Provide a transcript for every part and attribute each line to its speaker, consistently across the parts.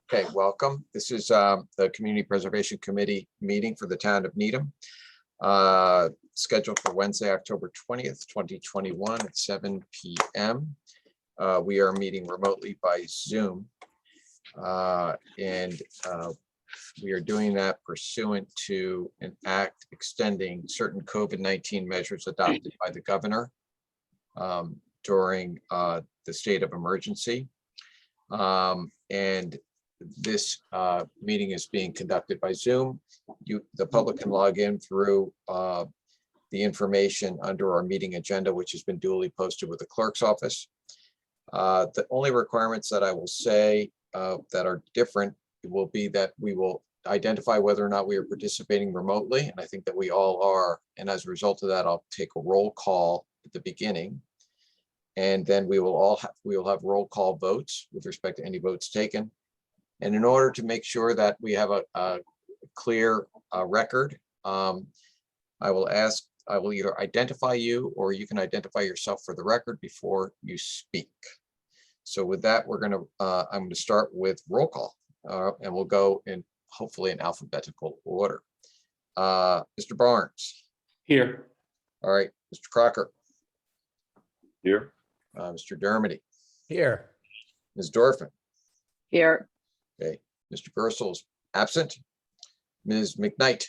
Speaker 1: Okay, welcome. This is the Community Preservation Committee meeting for the town of Needham, scheduled for Wednesday, October 20th, 2021 at 7 p.m. We are meeting remotely by Zoom, and we are doing that pursuant to an act extending certain COVID-19 measures adopted by the governor during the state of emergency. And this meeting is being conducted by Zoom. The public can log in through the information under our meeting agenda, which has been duly posted with the clerk's office. The only requirements that I will say that are different will be that we will identify whether or not we are participating remotely, and I think that we all are. And as a result of that, I'll take a roll call at the beginning, and then we will have roll call votes with respect to any votes taken. And in order to make sure that we have a clear record, I will either identify you or you can identify yourself for the record before you speak. So with that, I'm going to start with roll call, and we'll go in hopefully in alphabetical order. Mr. Barnes.
Speaker 2: Here.
Speaker 1: All right. Mr. Crocker.
Speaker 2: Here.
Speaker 1: Mr. Dermody.
Speaker 3: Here.
Speaker 1: Ms. Dorfman.
Speaker 4: Here.
Speaker 1: Okay. Mr. Gersel's absent. Ms. McKnight.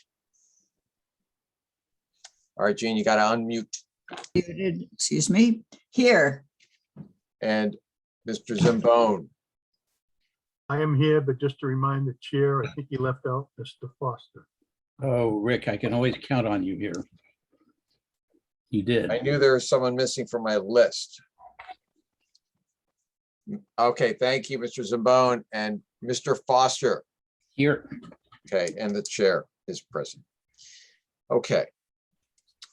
Speaker 1: All right, Jean, you got to unmute.
Speaker 4: Muted, excuse me. Here.
Speaker 1: And Mr. Zambone.
Speaker 5: I am here, but just to remind the chair, I think he left out Mr. Foster.
Speaker 3: Oh, Rick, I can always count on you here. You did.
Speaker 1: I knew there was someone missing from my list. Okay, thank you, Mr. Zambone. And Mr. Foster.
Speaker 3: Here.
Speaker 1: Okay, and the chair is present. Okay.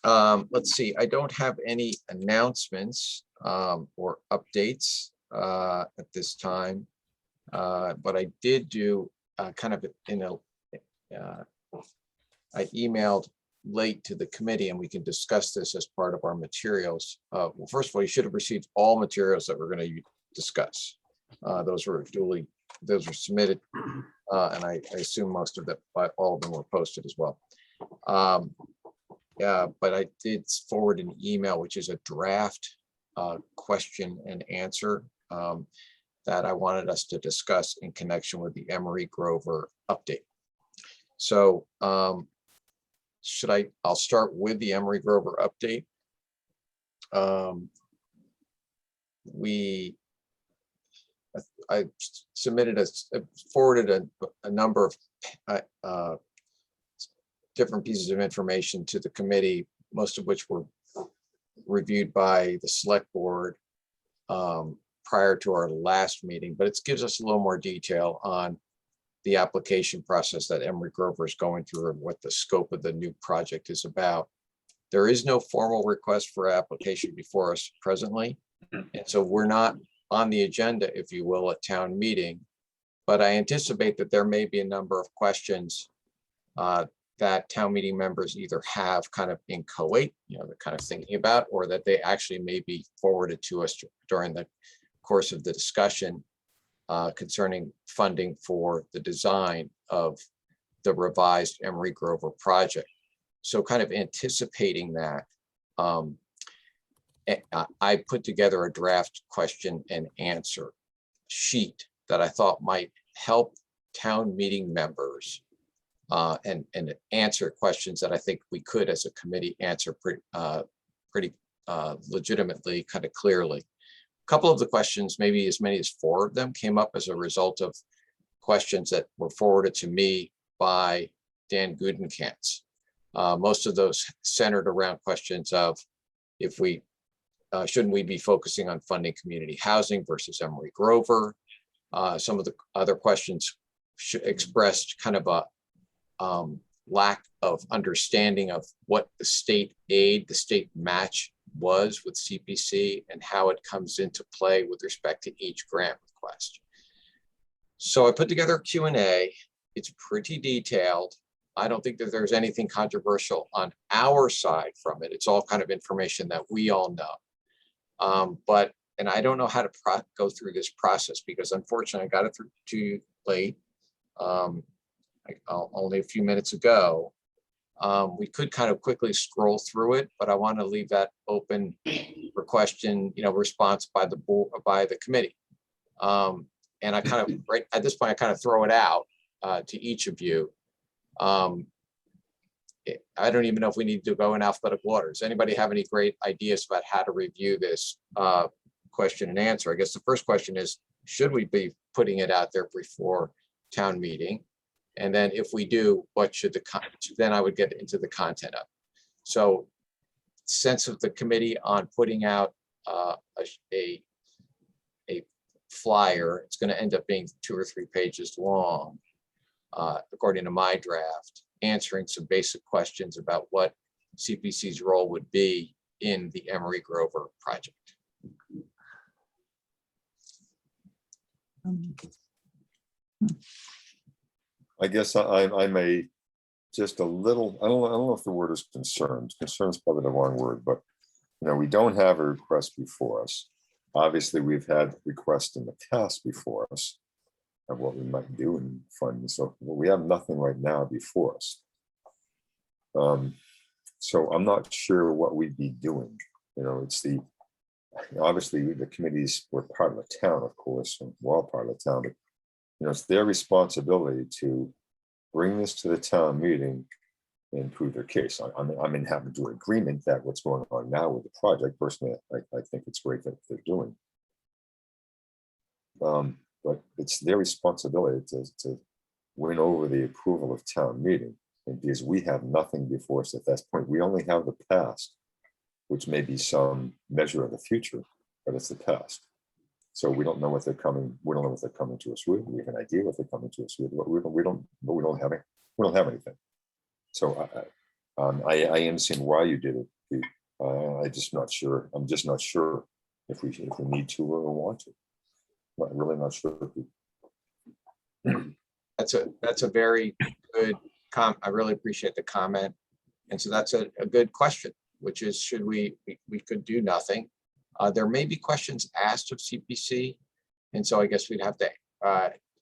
Speaker 1: Let's see, I don't have any announcements or updates at this time, but I did do kind of I emailed late to the committee, and we can discuss this as part of our materials. Well, first of all, you should have received all materials that we're going to discuss. Those were submitted, and I assume most of them, all of them were posted as well. Yeah, but I did forward an email, which is a draft question and answer that I wanted us to discuss in connection with the Emery Grover update. So I'll start with the Emery Grover update. I forwarded a number of different pieces of information to the committee, most of which were reviewed by the select board prior to our last meeting, but it gives us a little more detail on the application process that Emery Grover is going through and what the scope of the new project is about. There is no formal request for application before us presently, and so we're not on the agenda, if you will, at town meeting, but I anticipate that there may be a number of questions that town meeting members either have kind of in co-wait, they're kind of thinking about, or that they actually may be forwarded to us during the course of the discussion concerning funding for the design of the revised Emery Grover project. So kind of anticipating that, I put together a draft question and answer sheet that I thought might help town meeting members and answer questions that I think we could, as a committee, answer pretty legitimately, kind of clearly. A couple of the questions, maybe as many as 4 of them, came up as a result of questions that were forwarded to me by Dan Gudenkantz. Most of those centered around questions of if we shouldn't we be focusing on funding community housing versus Emery Grover. Some of the other questions expressed kind of a lack of understanding of what the state aid, the state match was with CPC and how it comes into play with respect to each grant request. So I put together a Q&A. It's pretty detailed. I don't think that there's anything controversial on our side from it. It's all kind of information that we all know. But and I don't know how to go through this process because unfortunately I got it through too late. Only a few minutes ago. We could kind of quickly scroll through it, but I want to leave that open for question, response by the board, by the committee. And I kind of, right at this point, I kind of throw it out to each of you. I don't even know if we need to go in alphabetical order. Does anybody have any great ideas about how to review this question and answer? I guess the first question is, should we be putting it out there before town meeting? And then if we do, what should then I would get into the content of. So sense of the committee on putting out a flyer, it's going to end up being 2 or 3 pages long, according to my draft, answering some basic questions about what CPC's role would be in the Emery Grover project.
Speaker 6: I guess I may just a little, I don't know if the word is concerned. Concern is probably the wrong word, but we don't have a request before us. Obviously, we've had requests in the past before us of what we might do and fund and so forth. We have nothing right now before us. So I'm not sure what we'd be doing. It's obviously the committees were part of the town, of course, and we're all part of the town, but it's their responsibility to bring this to the town meeting and prove their case. I'm in happen to agreement that what's going on now with the project, personally, I think it's great that they're doing. But it's their responsibility to win over the approval of town meeting. And because we have nothing before us at that point, we only have the past, which may be some measure of the future, but it's the past. So we don't know what they're coming. We don't know what they're coming to us with. We have an idea what they're coming to us with, but we don't have anything. So I understand why you did it. I'm just not sure. If we need to or want to. I'm really not sure.
Speaker 1: That's a very good comment. I really appreciate the comment. And so that's a good question, which is, should we could do nothing. There may be questions asked of CPC. And so I guess we'd have to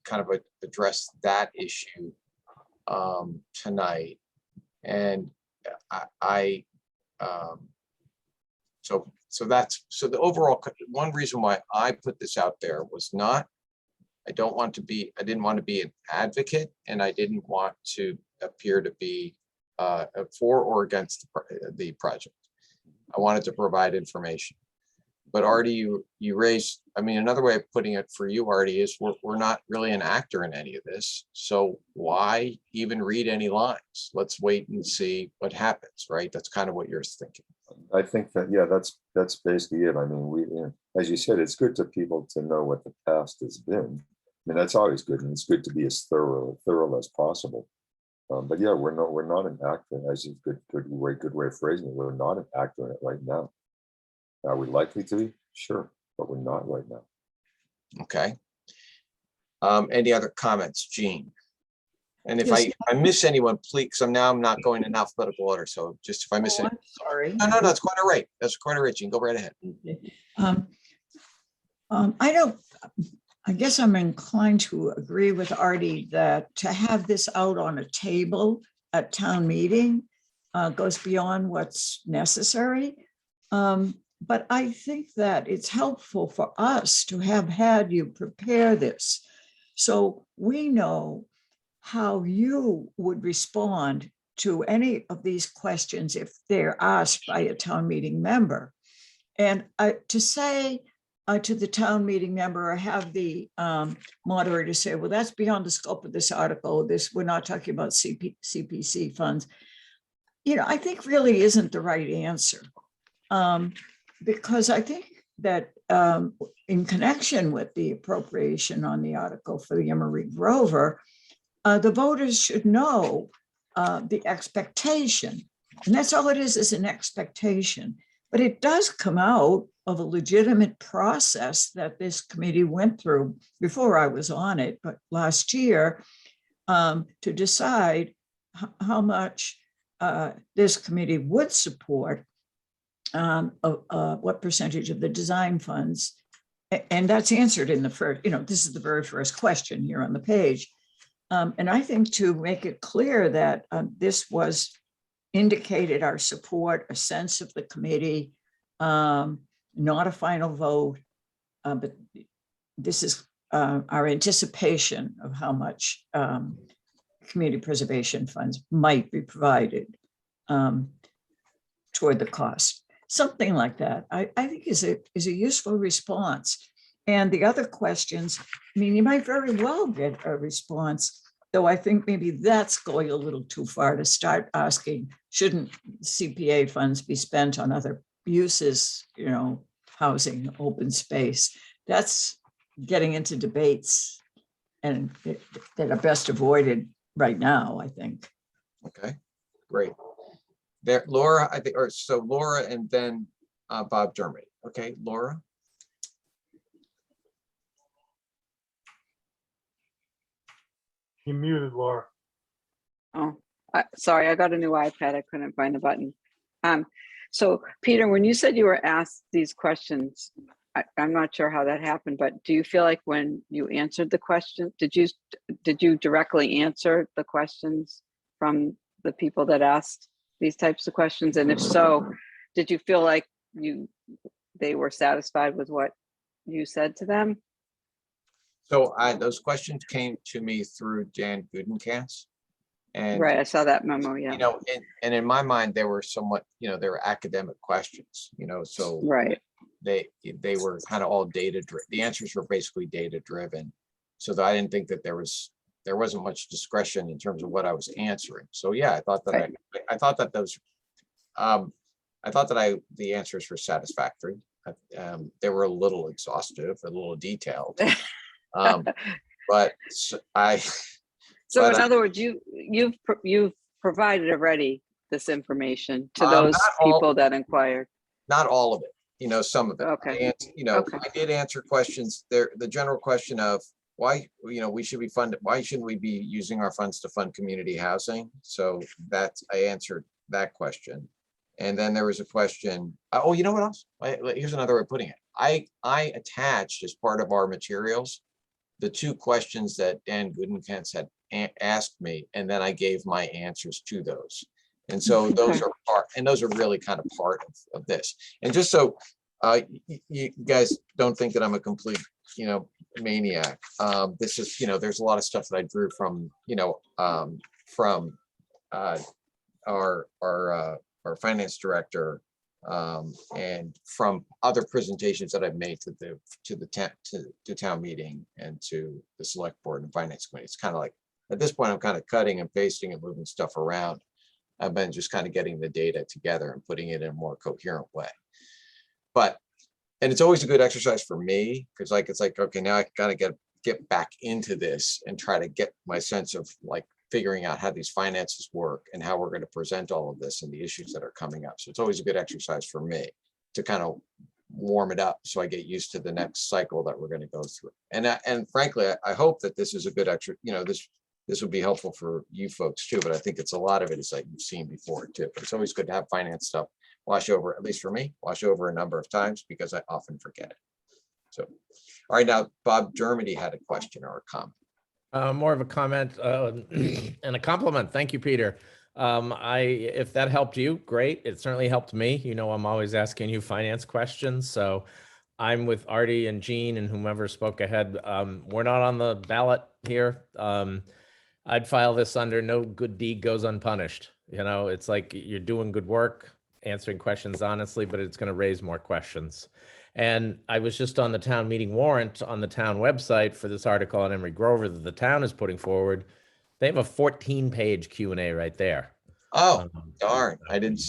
Speaker 1: kind of address that issue tonight. And so the overall, one reason why I put this out there was not, I didn't want to be an advocate, and I didn't want to appear to be for or against the project. I wanted to provide information. But Artie, you raised, another way of putting it for you, Artie, is we're not really an actor in any of this. So why even read any lines? Let's wait and see what happens, right? That's kind of what you're thinking.
Speaker 6: I think that, yeah, that's basically it. We, as you said, it's good to people to know what the past has been. That's always good, and it's good to be as thorough as possible. But yeah, we're not an actor, as is good way of phrasing it. We're not an actor in it right now. Are we likely to be? Sure, but we're not right now.
Speaker 1: Okay. Any other comments, Jean? And if
Speaker 4: Yes.
Speaker 1: I miss anyone, please, because I'm not going in alphabetical order. So just if I miss
Speaker 4: Oh,
Speaker 1: it,
Speaker 4: I'm sorry.
Speaker 1: no, that's quite all right. That's quite all right, Jean. Go right ahead.
Speaker 4: I guess I'm inclined to agree with Artie that to have this out on a table at town meeting goes beyond what's necessary. But I think that it's helpful for us to have had you prepare this, so we know how you would respond to any of these questions if they're asked by a town meeting member. And to say to the town meeting member, or have the moderator say, well, that's beyond the scope of this article. We're not talking about CPC funds. I think really isn't the right answer. Because I think that in connection with the appropriation on the article for the Emery Grover, the voters should know the expectation. And that's all it is an expectation. But it does come out of a legitimate process that this committee went through before I was on it, but last year, to decide how much this committee would support what percentage of the design funds And that's answered in the first, this is the very first question here on the page. And I think to make it clear that this was indicated our support, a sense of the committee, not a final vote, but this is our anticipation of how much community preservation funds might be provided toward the cost. Something like that, I think is a useful response. And the other questions, I mean, you might very well get a response, though I think maybe that's going a little too far to start asking, shouldn't CPA funds be spent on other uses, housing, open space? That's getting into debates and that are best avoided right now, I think.
Speaker 1: Okay, great. There, Laura, I think, or so Laura and then Bob Dermody. Okay, Laura.
Speaker 5: You muted, Laura.
Speaker 7: Oh, sorry, I got a new iPad. I couldn't find the button. So Peter, when you said you were asked these questions, I'm not sure how that happened, but do you feel like when you answered the question, did you directly answer the questions from the people that asked these types of questions? And if so, did you feel like they were satisfied with what you said to them?
Speaker 1: So those questions came to me through Dan Gudenkantz. And
Speaker 7: Right, I saw that memo, yeah.
Speaker 1: And in my mind, they were somewhat, they were academic questions, so
Speaker 7: Right.
Speaker 1: they were kind of all data driven. The answers were basically data driven. So that I didn't think that there wasn't much discretion in terms of what I was answering. So yeah, I thought that
Speaker 7: Right.
Speaker 1: I thought that those the answers were satisfactory. They were a little exhaustive, a little detailed. But I
Speaker 7: So
Speaker 1: but
Speaker 7: in other words, you've provided already this information to
Speaker 1: not
Speaker 7: those
Speaker 1: all-
Speaker 7: people that inquired.
Speaker 1: not all of it, some of it.
Speaker 7: Okay. Okay.
Speaker 1: I did answer questions there. The general question of why, we should be funded. Why shouldn't we be using our funds to fund community housing? So I answered that question. And then there was a question. Oh, you know what else? Here's another way of putting it. I attached as part of our materials the two questions that Dan Gudenkantz had asked me, and then I gave my answers to those. And so those are really kind of part of this. And just so you guys don't think that I'm a complete, maniac. This is, there's a lot of stuff that I drew from, our finance director, and from other presentations that I've made to town meeting and to the select board and finance committee. It's kind of like, at this point, I'm kind of cutting and pasting and moving stuff around. I've been just kind of getting the data together and putting it in a more coherent way. And it's always a good exercise for me, because it's like, okay, now I gotta get back into this and try to get my sense of like figuring out how these finances work and how we're going to present all of this and the issues that are coming up. So it's always a good exercise for me to kind of warm it up so I get used to the next cycle that we're going to go through. And frankly, I hope that this is a good extra, this would be helpful for you folks too, but I think it's a lot of it is like you've seen before too. But it's always good to have finance stuff wash over, at least for me, wash over a number of times because I often forget it. So, all right, now Bob Dermody had a question or a comment.
Speaker 8: More of a comment and a compliment. Thank you, Peter. If that helped you, great. It certainly helped me. I'm always asking you finance questions. So I'm with Artie and Jean and whomever spoke ahead. We're not on the ballot here. I'd file this under no good deed goes unpunished. It's like you're doing good work, answering questions honestly, but it's going to raise more questions. And I was just on the town meeting warrant on the town website for this article on Emery Grover that the town is putting forward. They have a 14-page Q&A right there.
Speaker 1: Oh, darn. I didn't.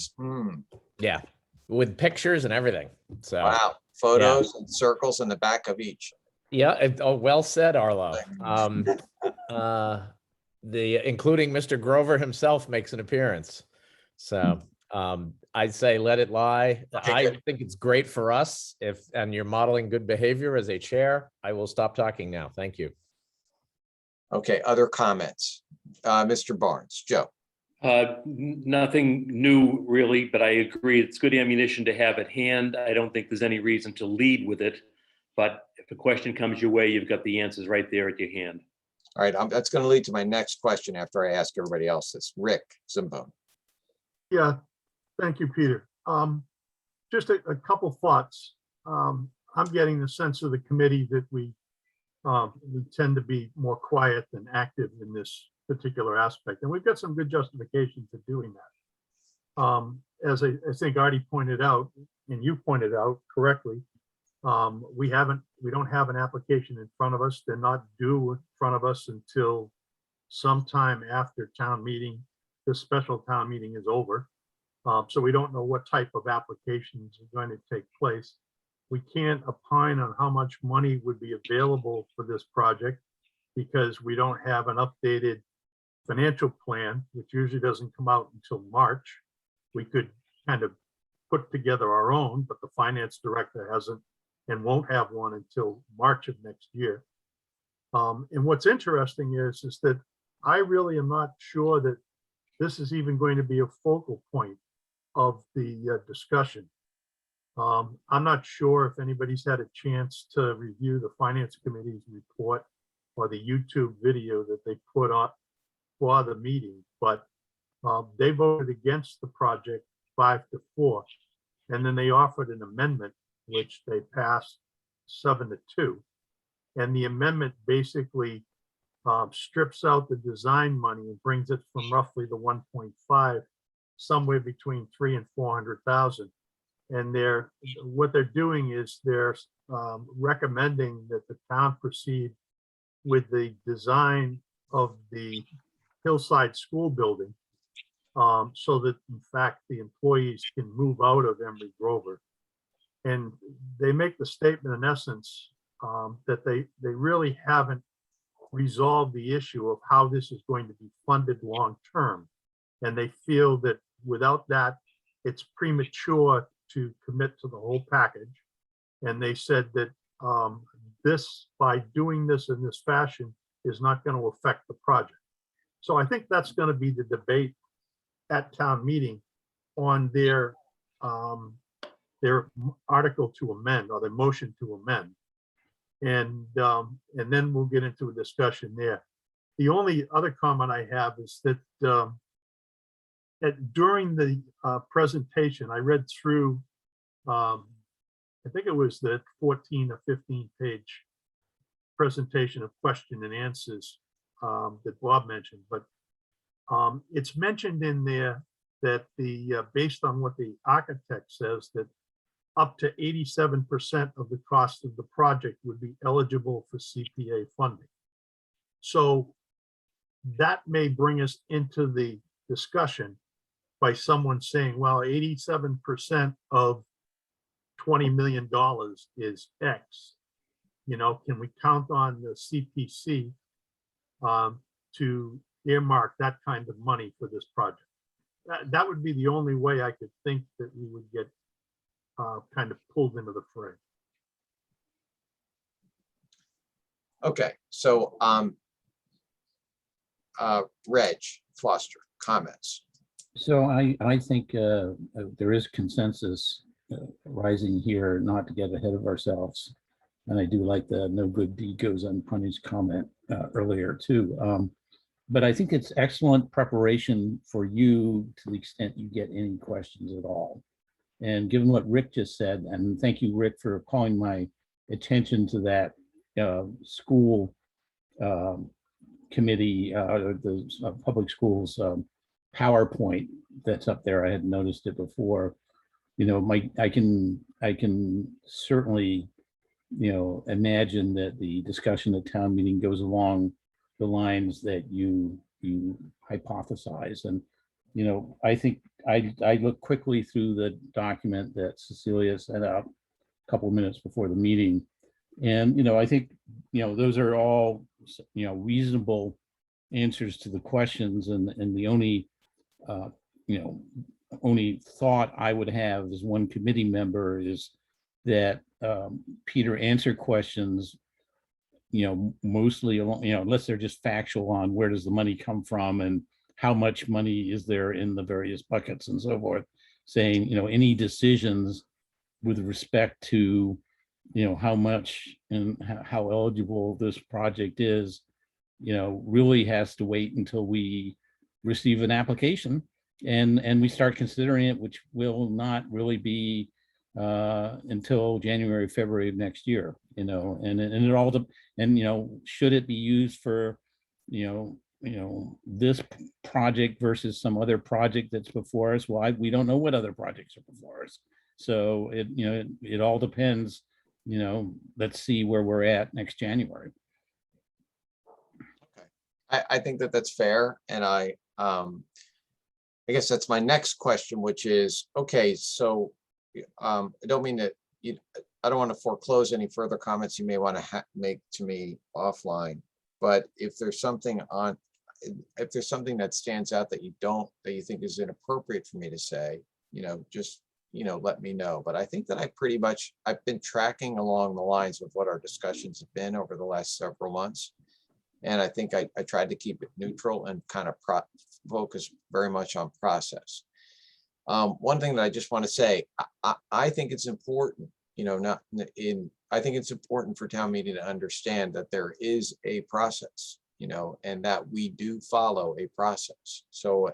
Speaker 8: Yeah, with pictures and everything. So
Speaker 1: wow. Photos and circles in the back of each.
Speaker 8: Yeah. Well said, Arlo. Including Mr. Grover himself makes an appearance. So I'd say let it lie.
Speaker 1: Okay,
Speaker 8: I
Speaker 1: good.
Speaker 8: think it's great for us and you're modeling good behavior as a chair. I will stop talking now. Thank you.
Speaker 1: Okay, other comments? Mr. Barnes, Joe.
Speaker 2: Nothing new really, but I agree. It's good ammunition to have at hand. I don't think there's any reason to lead with it. But if a question comes your way, you've got the answers right there at your hand.
Speaker 1: All right, that's going to lead to my next question after I ask everybody else this. Rick Zimbone.
Speaker 5: Yeah, thank you, Peter. Just a couple thoughts. I'm getting the sense of the committee that we tend to be more quiet than active in this particular aspect, and we've got some good justification for doing that. As I think Artie pointed out, and you pointed out correctly, we don't have an application in front of us. They're not due in front of us until sometime after town meeting. This special town meeting is over. So we don't know what type of applications are going to take place. We can't opine on how much money would be available for this project because we don't have an updated financial plan, which usually doesn't come out until March. We could kind of put together our own, but the finance director hasn't and won't have one until March of next year. And what's interesting is that I really am not sure that this is even going to be a focal point of the discussion. I'm not sure if anybody's had a chance to review the finance committee's report or the YouTube video that they put up for the meeting, but they voted against the project 5-4, and then they offered an amendment which they passed 7-2, and the amendment basically strips out the design money and brings it from roughly the 1.5 somewhere between 300,000 and 400,000. And what they're doing is they're recommending that the town proceed with the design of the hillside school building so that in fact the employees can move out of Emery Grover. And they make the statement in essence that they really haven't resolved the issue of how this is going to be funded long term. And they feel that without that, it's premature to commit to the whole package. And they said that by doing this in this fashion is not going to affect the project. So I think that's going to be the debate at town meeting on their article to amend or their motion to amend. And then we'll get into a discussion there. The only other comment I have is that during the presentation, I read through, I think it was the 14 or 15 page presentation of question and answers that Bob mentioned, but it's mentioned in there that based on what the architect says, that up to 87% of the cost of the project would be eligible for CPA funding. So that may bring us into the discussion by someone saying, well, 87% of $20 million is X. You know, can we count on the CPC to earmark that kind of money for this project? That would be the only way I could think that we would get kind of pulled into the fray.
Speaker 1: Okay, so Reg Foster, comments.
Speaker 3: So I think there is consensus rising here not to get ahead of ourselves. And I do like the no good deed goes unpunished comment earlier too. But I think it's excellent preparation for you to the extent you get any questions at all. And given what Rick just said, and thank you, Rick, for calling my attention to that school committee, the public schools PowerPoint that's up there. I had noticed it before. You know, I can certainly, you know, imagine that the discussion at town meeting goes along the lines that you hypothesize. And, you know, I think I looked quickly through the document that Cecilia sent out a couple of minutes before the meeting. And, you know, I think, you know, those are all, you know, reasonable answers to the questions. And the only, you know, only thought I would have as one committee member is that Peter answered questions, you know, mostly, you know, unless they're just factual on where does the money come from and how much money is there in the various buckets and so forth, saying, you know, any decisions with respect to how much and how eligible this project is, really has to wait until we receive an application and we start considering it, which will not really be until January, February of next year, and it all, should it be used for, this project versus some other project that's before us? Well, we don't know what other projects are before us. So it all depends, let's see where we're at next January.
Speaker 1: I think that that's fair. And I guess that's my next question, which is, okay, so I don't mean that I don't want to foreclose any further comments you may want to make to me offline, but if there's something that stands out that you think is inappropriate for me to say, just, let me know. But I think that I've been tracking along the lines of what our discussions have been over the last several months. And I think I tried to keep it neutral and kind of focus very much on process. One thing that I just want to say, I think it's important, I think it's important for town meeting to understand that there is a process, and that we do follow a process. So,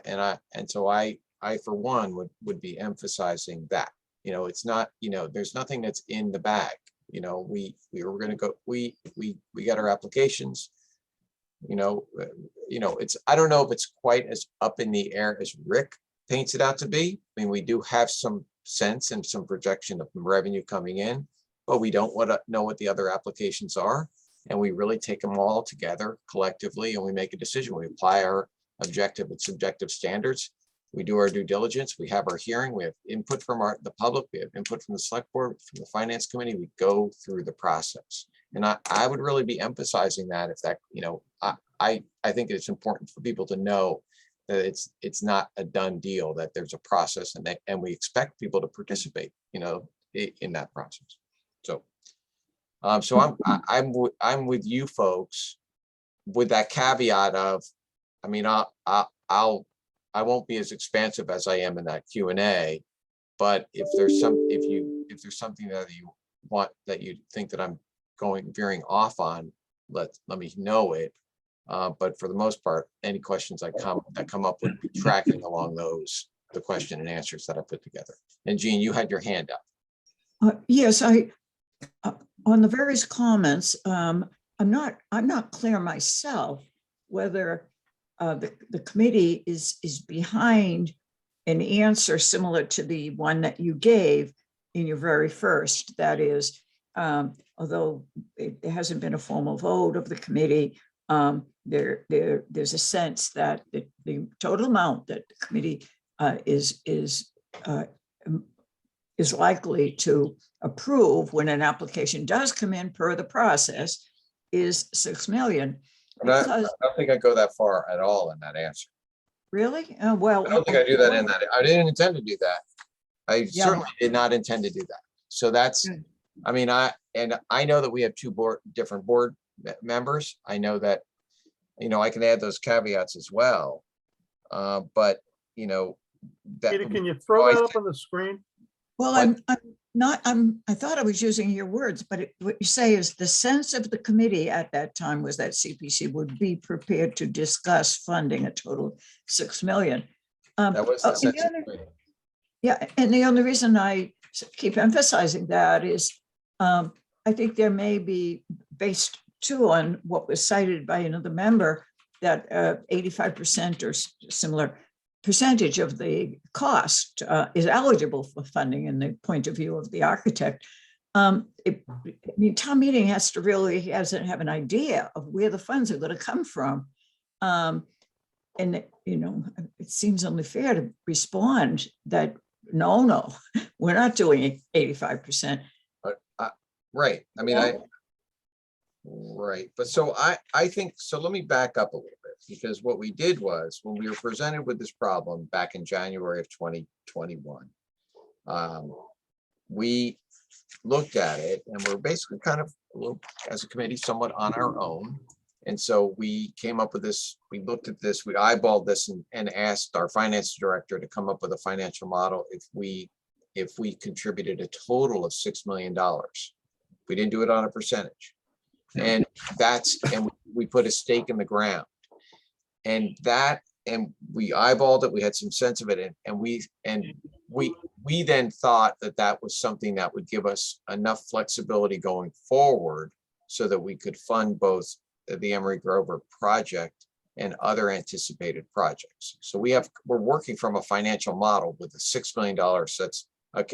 Speaker 1: so I for one would be emphasizing that, it's not, there's nothing that's in the bag. We were going to go, we got our applications. It's, I don't know if it's quite as up in the air as Rick paints it out to be. I mean, we do have some sense and some projection of revenue coming in, but we don't know what the other applications are. And we really take them all together collectively and we make a decision. We apply our objective and subjective standards. We do our due diligence. We have our hearing. We have input from the public. We have input from the select board, from the finance committee. We go through the process. And I would really be emphasizing that, if that, I think it's important for people to know that it's not a done deal, that there's a process and we expect people to participate, in that process. So, I'm with you folks with that caveat of, I mean, I won't be as expansive as I am in that Q&A, but if there's something that you want, that you think that I'm veering off on, let me know it. But for the most part, any questions that come up would be tracking along the question and answers that I put together. And Jean, you had your hand up.
Speaker 4: Yes, on the various comments, I'm not clear myself whether the committee is behind an answer similar to the one that you gave in your very first. That is, although there hasn't been a formal vote of the committee, there's a sense that the total amount that the committee is likely to approve when an application does come in per the process is 6 million.
Speaker 1: I don't think I go that far at all in that answer.
Speaker 4: Really? Well,
Speaker 1: I don't think I do that in that. I didn't intend to do that. I certainly did not intend to do that. So that's, I mean, I know that we have two different board members. I know that, I can add those caveats as well. But, that.
Speaker 5: Peter, can you throw that up on the screen?
Speaker 4: Well, I thought I was using your words, but what you say is the sense of the committee at that time was that CPC would be prepared to discuss funding a total 6 million.
Speaker 1: That was the sense of the committee.
Speaker 4: Yeah, and the only reason I keep emphasizing that is I think there may be, based too on what was cited by another member, that 85% or similar percentage of the cost is eligible for funding in the point of view of the architect. I mean, town meeting has to really have an idea of where the funds are going to come from. And, it seems only fair to respond that, no, we're not doing 85%.
Speaker 1: Right. I mean, right. But so I think, so let me back up a little bit, because what we did was, when we were presented with this problem back in January of 2021, we looked at it and we're basically kind of, as a committee, somewhat on our own. And so we came up with this, we looked at this, we eyeballed this and asked our finance director to come up with a financial model if we contributed a total of $6 million We didn't do it on a percentage. And we put a stake in the ground. And we eyeballed it, we had some sense of it, and we then thought that that was something that would give us enough flexibility going forward so that we could fund both the Emery Grover project and other anticipated projects. So we're working from a financial model with a $6 million, so that's a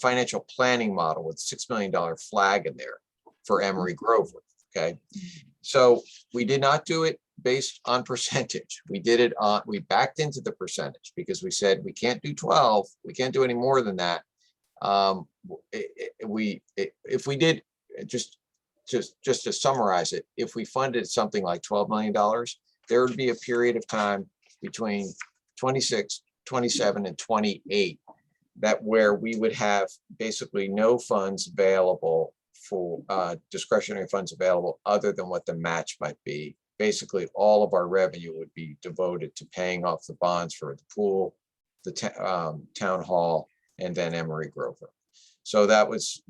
Speaker 1: financial planning model with $6 million flag in there for Emery Grover. Okay, so we did not do it based on percentage. We did it on, we backed into the percentage because we said we can't do 12, we can't do any more than that. If we did, just to summarize it, if we funded something like $12 million, there would be a period of time between 26, 27, and 28 that where we would have basically no funds available for discretionary funds available other than what the match might be. Basically, all of our revenue would be devoted to paying off the bonds for the pool, the town hall, and then Emery Grover. So that was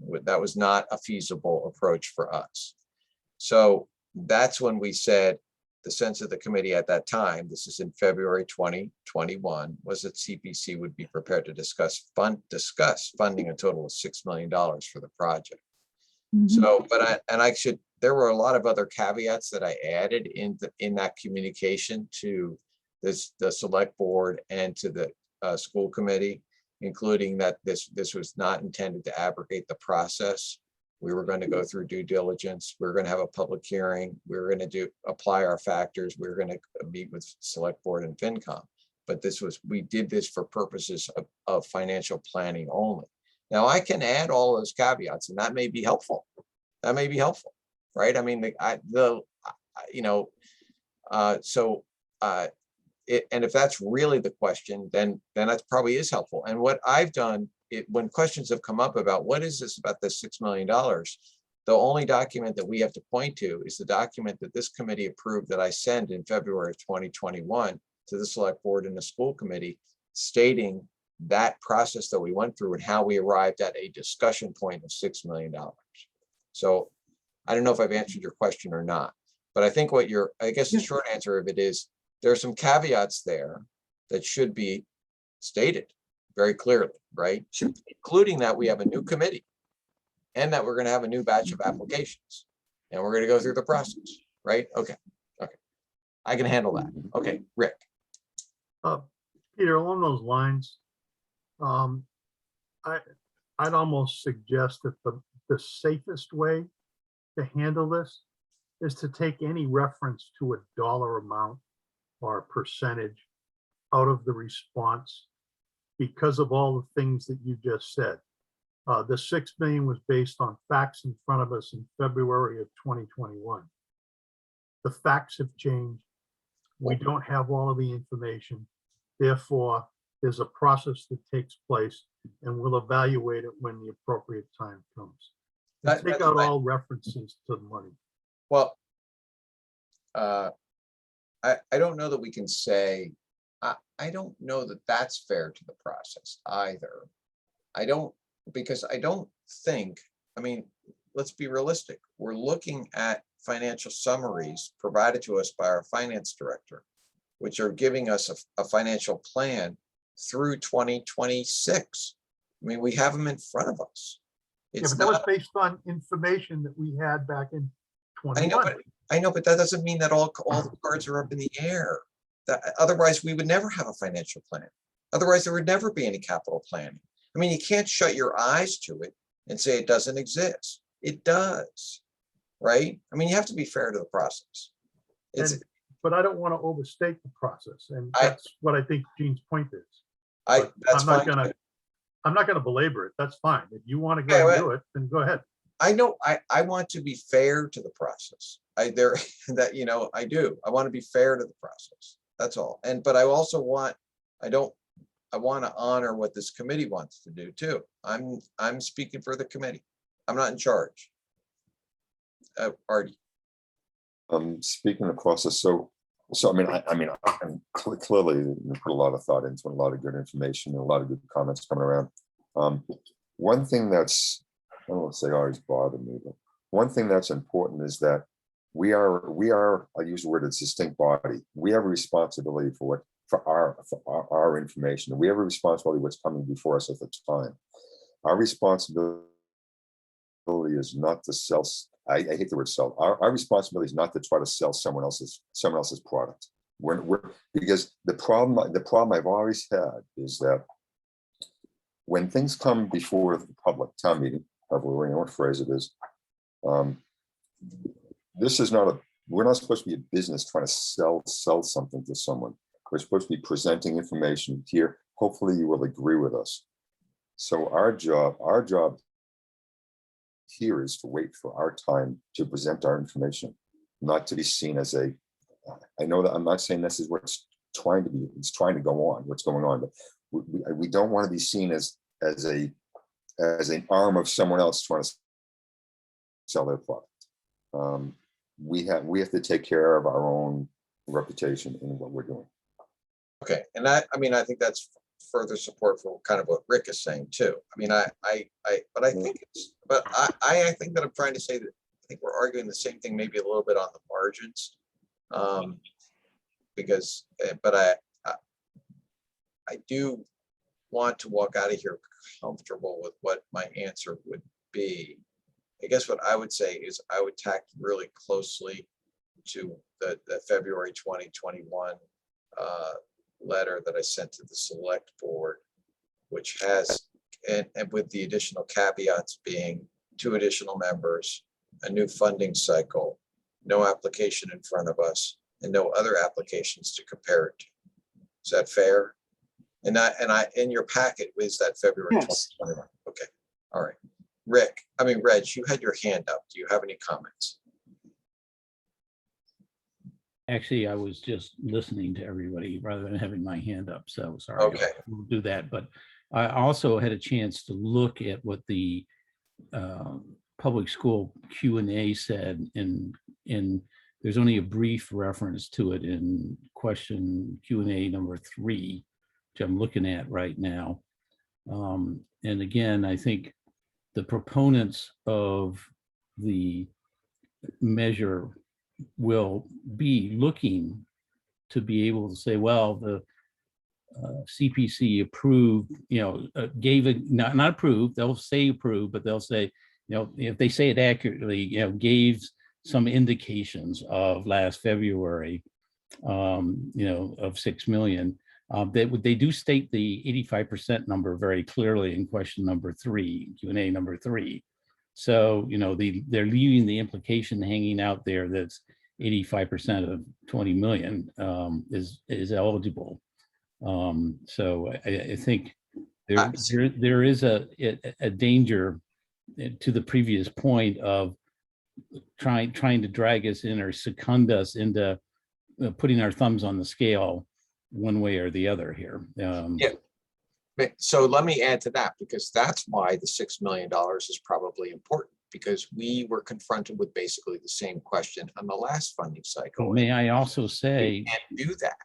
Speaker 1: not a feasible approach for us. So that's when we said, the sense of the committee at that time, this is in February 2021, was that CPC would be prepared to discuss funding a total of $6 million for the project. So, there were a lot of other caveats that I added in that communication to the select board and to the school committee, including that this was not intended to abrogate the process. We were going to go through due diligence. We were going to have a public hearing. We were going to apply our factors. We were going to meet with select board and FinCom. But we did this for purposes of financial planning only. Now I can add all those caveats, and that may be helpful. That may be helpful, right? I mean, and if that's really the question, then that probably is helpful. And what I've done, when questions have come up about what is this about this $6 million, the only document that we have to point to is the document that this committee approved that I sent in February of 2021 to the select board and the school committee, stating that process that we went through and how we arrived at a discussion point of $6 million. So I don't know if I've answered your question or not, but I think I guess the short answer of it is there are some caveats there that should be stated very clearly, right? Including that we have a new committee and that we're going to have a new batch of applications and we're going to go through the process, right? Okay. I can handle that. Okay, Rick.
Speaker 5: Peter, along those lines, I'd almost suggest that the safest way to handle this is to take any reference to a dollar amount or a percentage out of the response, because of all the things that you just said. The $6 million was based on facts in front of us in February of 2021. The facts have changed. We don't have all of the information. Therefore, there's a process that takes place and we'll evaluate it when the appropriate time comes. Take out all references to the money.
Speaker 1: Well, I don't know that we can say, I don't know that that's fair to the process either. Because I don't think, I mean, let's be realistic. We're looking at financial summaries provided to us by our finance director, which are giving us a financial plan through 2026. I mean, we have them in front of us.
Speaker 5: Yeah, but that was based on information that we had back in 21.
Speaker 1: I know, but that doesn't mean that all the cards are up in the air. Otherwise, we would never have a financial plan. Otherwise, there would never be any capital planning. I mean, you can't shut your eyes to it and say it doesn't exist. It does, right? I mean, you have to be fair to the process.
Speaker 5: But I don't want to overstate the process, and that's what I think Gene's point is. I'm not going to belabor it. That's fine. If you want to go ahead and do it, then go ahead.
Speaker 1: I know I want to be fair to the process. I do. I want to be fair to the process. That's all. But I also want to honor what this committee wants to do too. I'm speaking for the committee. I'm not in charge. Artie.
Speaker 6: Speaking of process, so I mean, clearly you put a lot of thought into it, a lot of good information, and a lot of good comments coming around. One thing that's I don't want to say always bothered me, but one thing that's important is that we are, I use the word a distinct body. We have a responsibility for our information. We have a responsibility what's coming before us at the time. Our responsibility is not to sell. I hate the word sell. Our responsibility is not to try to sell someone else's product. Because the problem I've always had is that when things come before the public town meeting, however you want to phrase it is, this is not we're not supposed to be a business trying to sell something to someone. We're supposed to be presenting information here. Hopefully you will agree with us. So our job here is to wait for our time to present our information, not to be seen as a, I know that I'm not saying this is what's trying to be, it's trying to go on, what's going on, but we don't want to be seen as an arm of someone else trying to sell their product. We have to take care of our own reputation in what we're doing.
Speaker 1: Okay, and I think that's further support for kind of what Rick is saying too. I mean, I think that I'm trying to say that I think we're arguing the same thing, maybe a little bit on the margins. But I do want to walk out of here comfortable with what my answer would be. I guess what I would say is I would tack really closely to the February 2021 letter that I sent to the select board, which has, and with the additional caveats being 2 additional members, a new funding cycle, no application in front of us, and no other applications to compare it to. Is that fair? And in your packet is that February
Speaker 4: Yes.
Speaker 1: 2021. Okay, all right. Reg, you had your hand up. Do you have any comments?
Speaker 3: Actually, I was just listening to everybody rather than having my hand up, so sorry.
Speaker 1: Okay.
Speaker 3: We'll do that, but I also had a chance to look at what the public school Q&A said, and there's only a brief reference to it in question Q&A number 3, which I'm looking at right now. And again, I think the proponents of the measure will be looking to be able to say, well, the CPC approved, gave it, not approved, they'll say approved, but they'll say, if they say it accurately, gave some indications of last February, of 6 million. They do state the 85% number very clearly in question number 3, Q&A number 3. So, they're leaving the implication hanging out there that's 85% of 20 million is eligible. So I think there is a danger, to the previous point, of trying to drag us in or second us into putting our thumbs on the scale one way or the other here.
Speaker 1: Yeah. So let me add to that, because that's why the $6 million is probably important, because we were confronted with basically the same question on the last funding cycle.
Speaker 3: May I also say,
Speaker 1: we can't do that.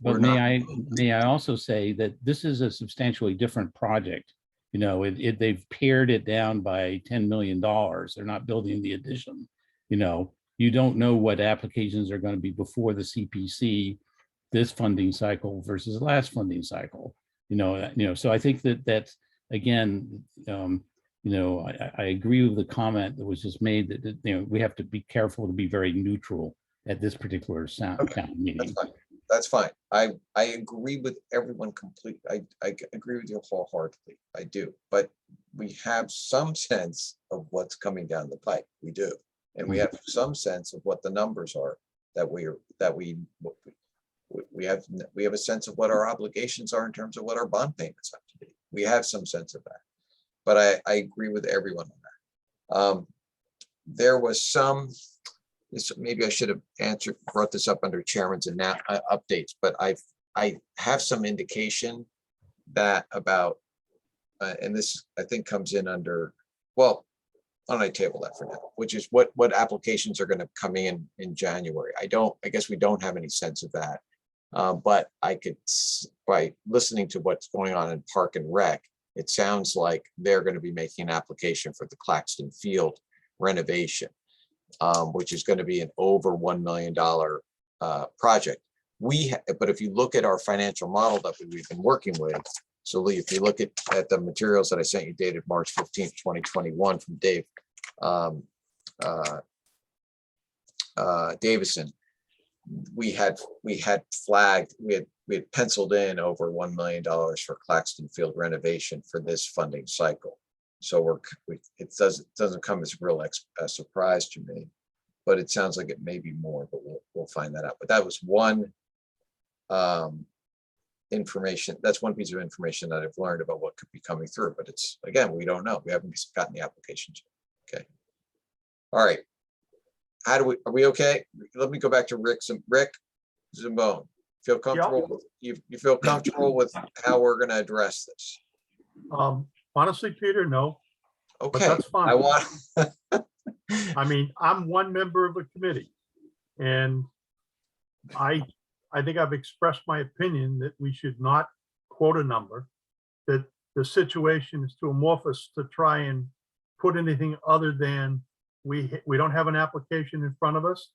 Speaker 3: but may I also say that this is a substantially different project. They've pared it down by $10 million. They're not building the addition. You don't know what applications are going to be before the CPC this funding cycle versus last funding cycle. So I think that's, again, I agree with the comment that was just made that, we have to be careful to be very neutral at this particular town meeting.
Speaker 1: That's fine. I agree with everyone completely. I agree with you wholeheartedly. I do. But we have some sense of what's coming down the pipe. We do. And we have some sense of what the numbers are that we have a sense of what our obligations are in terms of what our bond payments have to be. We have some sense of that. But I agree with everyone on that. There was some, maybe I should have brought this up under chairman's and updates, but I have some indication that about, and this I think comes in under, well, why don't I table that for now, which is what applications are going to come in January. I guess we don't have any sense of that. But I could, by listening to what's going on in Park and Rec, it sounds like they're going to be making an application for the Claxton Field renovation, which is going to be an over $1 million project. But if you look at our financial model that we've been working with, so Lee, if you look at the materials that I sent you dated March 15th, 2021 from Dave Davison, we had penciled in over $1 million for Claxton Field renovation for this funding cycle. So it doesn't come as a surprise to me, but it sounds like it may be more, but we'll find that out. But that was one information. That's one piece of information that I've learned about what could be coming through, but it's, again, we don't know. We haven't gotten the applications. Okay. All right. Are we okay? Let me go back to Rick Zambone. Feel comfortable? You feel comfortable with how we're going to address this?
Speaker 5: Honestly, Peter, no. But
Speaker 1: Okay.
Speaker 5: that's fine.
Speaker 1: I want.
Speaker 5: I mean, I'm one member of the committee, and I think I've expressed my opinion that we should not quote a number, that the situation is too amorphous to try and put anything other than we don't have an application in front of us.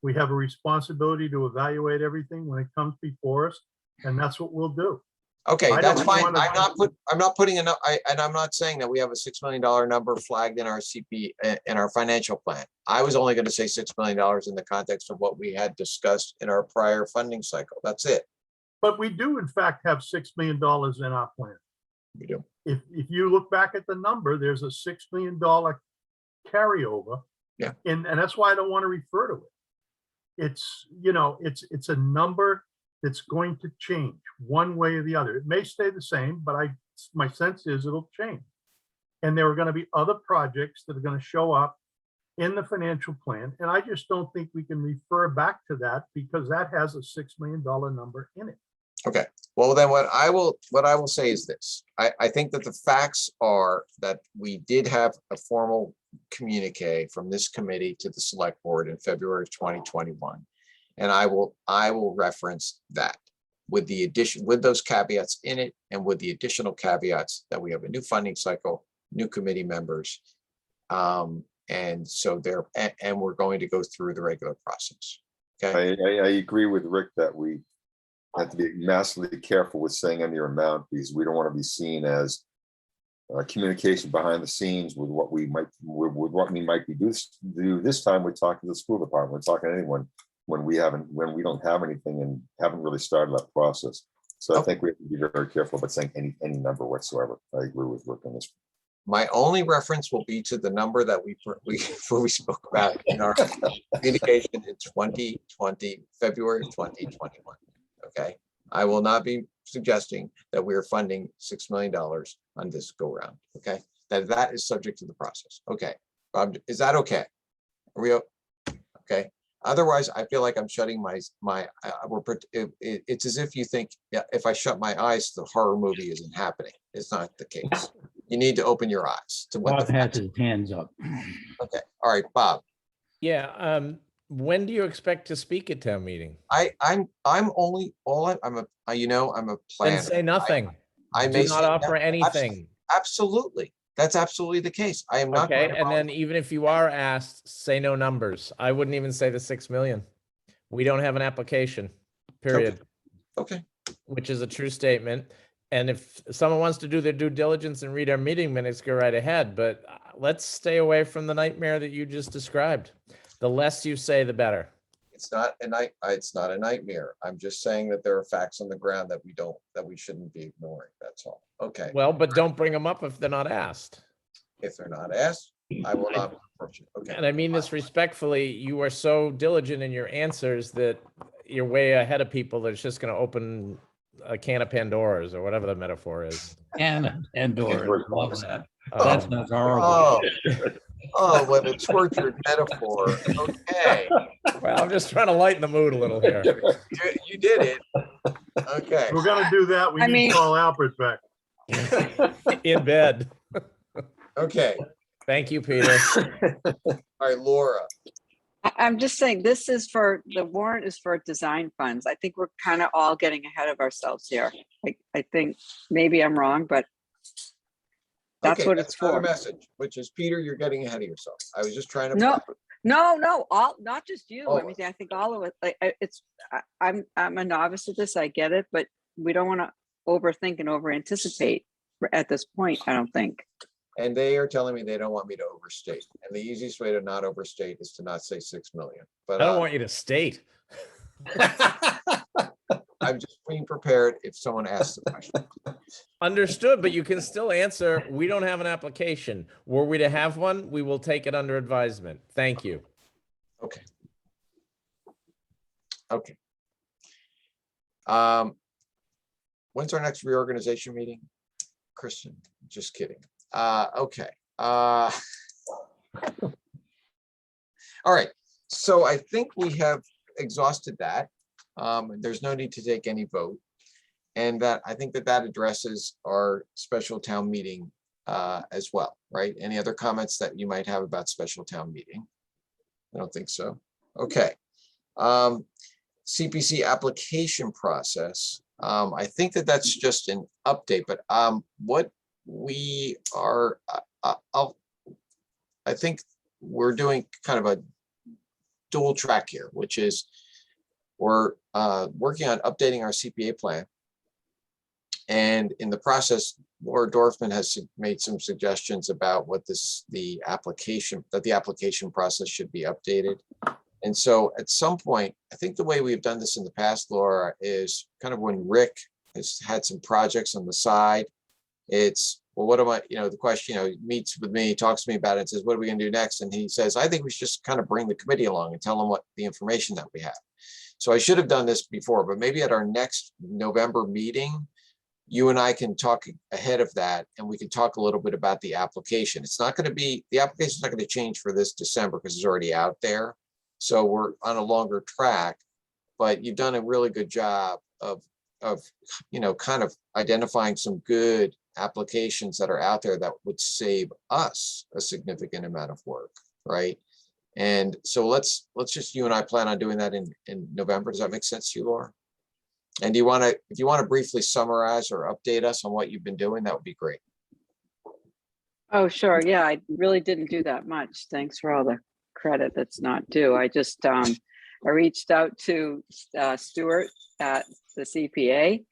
Speaker 5: We have a responsibility to evaluate everything when it comes before us, and that's what we'll do.
Speaker 1: Okay,
Speaker 5: I
Speaker 1: that's
Speaker 5: don't
Speaker 1: fine.
Speaker 5: wanna-
Speaker 1: I'm not putting and I'm not saying that we have a $6 million number flagged in our in our financial plan. I was only going to say $6 million in the context of what we had discussed in our prior funding cycle. That's it.
Speaker 5: But we do in fact have $6 million in our plan.
Speaker 1: We do.
Speaker 5: If you look back at the number, there's a $6 million carryover.
Speaker 1: Yeah.
Speaker 5: And that's why I don't want to refer to it. It's, it's a number that's going to change one way or the other. It may stay the same, but my sense is it'll change. And there are going to be other projects that are going to show up in the financial plan. And I just don't think we can refer back to that because that has a $6 million number in it.
Speaker 1: Okay. Well, then what I will say is this. I think that the facts are that we did have a formal communique from this committee to the select board in February of 2021. And I will reference that with the addition, with those caveats in it, and with the additional caveats that we have a new funding cycle, new committee members. And so and we're going to go through the regular process. Okay.
Speaker 6: I agree with Rick that we have to be massively careful with saying any amount because we don't want to be seen as communication behind the scenes with what we might be do this time. We're talking to the school department. We're talking to anyone when we don't have anything and haven't really started that process. So I think we have to be very careful about saying any number whatsoever. I agree with Rick on this.
Speaker 1: My only reference will be to the number that we spoke about in our communication in 2020, February of 2021. Okay, I will not be suggesting that we are funding $6 million on this go round. Okay, that is subject to the process. Okay, Bob, is that okay? Are we okay? Otherwise, I feel like I'm shutting it's as if you think, yeah, if I shut my eyes, the horror movie isn't happening. It's not the case. You need to open your eyes to what
Speaker 3: Bob has his hands up.
Speaker 1: Okay, all right, Bob.
Speaker 8: Yeah. When do you expect to speak at town meeting?
Speaker 1: I'm a planner.
Speaker 8: Then say nothing.
Speaker 1: I
Speaker 8: Do
Speaker 1: may
Speaker 8: not
Speaker 1: say
Speaker 8: offer
Speaker 1: no-
Speaker 8: anything.
Speaker 1: Absolutely. That's absolutely the case. I am not.
Speaker 8: Okay,
Speaker 1: going to
Speaker 8: and then
Speaker 1: volunteer.
Speaker 8: even if you are asked, say no numbers. I wouldn't even say the 6 million. We don't have an application, period,
Speaker 1: Okay,
Speaker 8: which is a true statement. And if someone wants to do their due diligence and read our meeting minutes, go right ahead. But let's stay away from the nightmare that you just described. The less you say, the better.
Speaker 1: it's not a nightmare. I'm just saying that there are facts on the ground that we shouldn't be ignoring. That's all. Okay.
Speaker 8: Well, but don't bring them up if they're not asked.
Speaker 1: If they're not asked, I will not approach it. Okay.
Speaker 8: And I mean this respectfully, you are so diligent in your answers that you're way ahead of people that it's just going to open a can of Pandora's or whatever the metaphor is.
Speaker 3: And Dora loves that. That's not
Speaker 1: Oh,
Speaker 3: horrible.
Speaker 1: oh, what a tortured metaphor. Okay.
Speaker 8: Well, I'm just trying to lighten the mood a little here.
Speaker 1: You did it. Okay.
Speaker 5: If we're going to do that, we
Speaker 7: I
Speaker 5: need
Speaker 7: mean-
Speaker 5: to call Albert back.
Speaker 8: In bed.
Speaker 1: Okay.
Speaker 8: Thank you, Peter.
Speaker 1: All right, Laura.
Speaker 7: I'm just saying, the warrant is for design funds. I think we're kind of all getting ahead of ourselves here. I think maybe I'm wrong, but That's
Speaker 1: Okay,
Speaker 7: what it's
Speaker 1: not a
Speaker 7: for.
Speaker 1: message, which is, Peter, you're getting ahead of yourself. I was just trying to.
Speaker 7: No, no, all, not just you.
Speaker 1: Oh.
Speaker 7: I mean, I think all of it, like, I'm a novice at this, I get it, but we don't want to overthink and over anticipate at this point, I don't think.
Speaker 1: And they are telling me they don't want me to overstate. And the easiest way to not overstate is to not say 6 million. But
Speaker 8: I don't want you to state.
Speaker 1: I'm just being prepared if someone asks the question.
Speaker 8: Understood, but you can still answer. We don't have an application. Were we to have one, we will take it under advisement. Thank you.
Speaker 1: Okay. Okay. When's our next reorganization meeting? Kristen, just kidding. Okay. All right. So I think we have exhausted that. There's no need to take any vote. And that I think that addresses our special town meeting as well, right? Any other comments that you might have about special town meeting? I don't think so. Okay. CPC application process. I think that that's just an update, but what we are, I think we're doing kind of a dual track here, which is we're working on updating our CPA plan. And in the process, Laura Dorfman has made some suggestions about what the application process should be updated. And so at some point, I think the way we've done this in the past, Laura, is kind of when Rick has had some projects on the side, it's, well, what am I, the question, he meets with me, talks to me about it, and says, what are we gonna do next? And he says, I think we should just kind of bring the committee along and tell them what the information that we have. So I should have done this before, but maybe at our next November meeting, you and I can talk ahead of that, and we can talk a little bit about the application. It's not going to be, the application is not going to change for this December because it's already out there. So we're on a longer track, but you've done a really good job of kind of identifying some good applications that are out there that would save us a significant amount of work, right? And so let's just, you and I plan on doing that in November. Does that make sense to you, Laura? And do you want to, if you want to briefly summarize or update us on what you've been doing, that would be great.
Speaker 7: Oh, sure. Yeah, I really didn't do that much. Thanks for all the credit that's not due. I just, I reached out to Stuart at the CPA,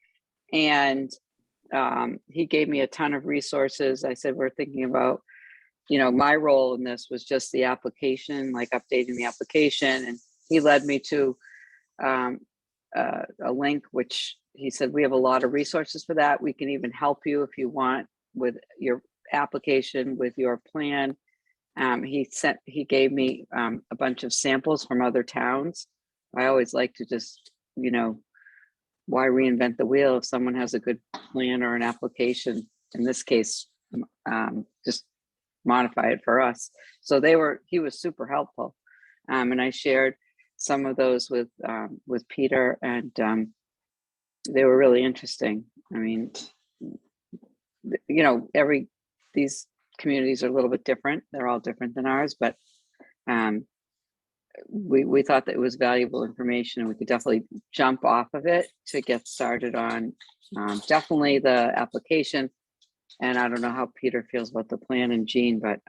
Speaker 7: and he gave me a ton of resources. I said, we're thinking about, my role in this was just the application, like updating the application. And he led me to a link, which he said, we have a lot of resources for that. We can even help you if you want with your application, with your plan. He gave me a bunch of samples from other towns. I always like to just, why reinvent the wheel if someone has a good plan or an application? In this case, just modify it for us. So he was super helpful. And I shared some of those with Peter, and they were really interesting. I mean, these communities are a little bit different. They're all different than ours, but we thought that it was valuable information, and we could definitely jump off of it to get started on definitely the application. And I don't know how Peter feels about the plan and Jean, but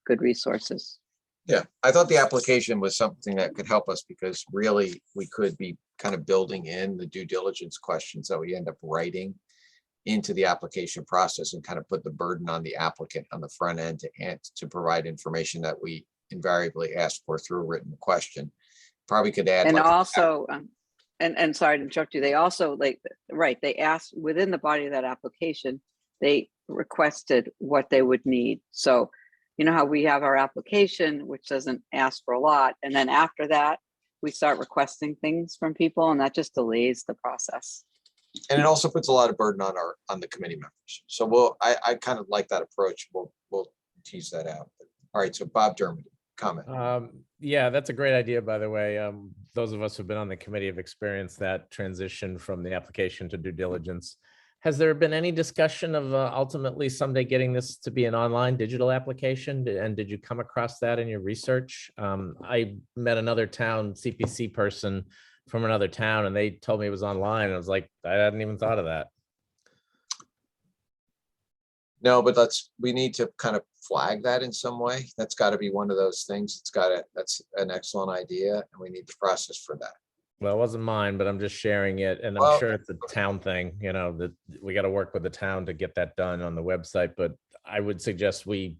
Speaker 7: good resources.
Speaker 1: Yeah, I thought the application was something that could help us, because really we could be kind of building in the due diligence questions that we end up writing into the application process, and kind of put the burden on the applicant on the front end to provide information that we invariably ask for through a written question. Probably could add.
Speaker 7: And
Speaker 1: like,
Speaker 7: also, and sorry to interrupt you, they also they asked within the body of that application, they requested what they would need. So you know how we have our application, which doesn't ask for a lot, and then after that, we start requesting things from people, and that just delays the process.
Speaker 1: And it also puts a lot of burden on the committee members. So I kind of like that approach. We'll tease that out. All right, so Bob Dermody, comment.
Speaker 8: Yeah, that's a great idea, by the way. Those of us who've been on the committee have experienced that transition from the application to due diligence. Has there been any discussion of ultimately someday getting this to be an online digital application? And did you come across that in your research? I met another town CPC person from another town, and they told me it was online. I was like, I hadn't even thought of that.
Speaker 1: No, but we need to kind of flag that in some way. That's got to be one of those things. That's an excellent idea, and we need the process for that.
Speaker 8: Well, it wasn't mine, but I'm just sharing it, and I'm
Speaker 1: Well,
Speaker 8: sure it's a town thing, you know, that we got to work with the town to get that done on the website, but I would suggest we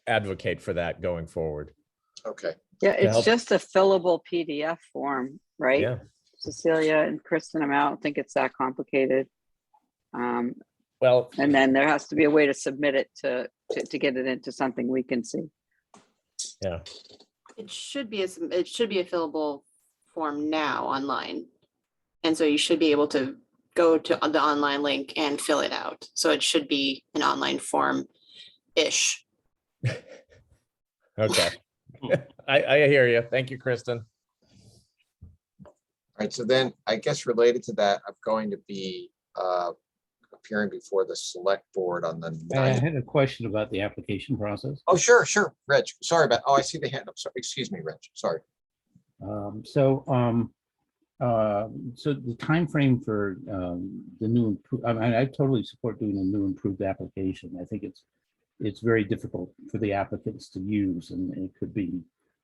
Speaker 8: advocate for that going forward.
Speaker 1: Okay.
Speaker 7: Yeah,
Speaker 8: to
Speaker 7: it's
Speaker 8: help-
Speaker 7: just a fillable PDF form, right?
Speaker 8: Yeah.
Speaker 7: Cecilia and Kristen, I don't think it's that complicated.
Speaker 8: Well,
Speaker 7: And then there has to be a way to submit it to get it into something we can see.
Speaker 8: yeah.
Speaker 9: It should be a fillable form now online. And so you should be able to go to the online link and fill it out. So it should be an online form-ish.
Speaker 8: Okay. I hear you. Thank you, Kristen.
Speaker 1: All right. So then I guess related to that, I'm going to be appearing before the select board on the
Speaker 3: I
Speaker 1: 9th.
Speaker 3: had a question about the application process.
Speaker 1: Oh, sure. Reg, sorry about, I see the hand up. Sorry. Excuse me, Reg. Sorry.
Speaker 3: So the time frame for the new, I totally support doing a new improved application. I think it's very difficult for the applicants to use, and it could be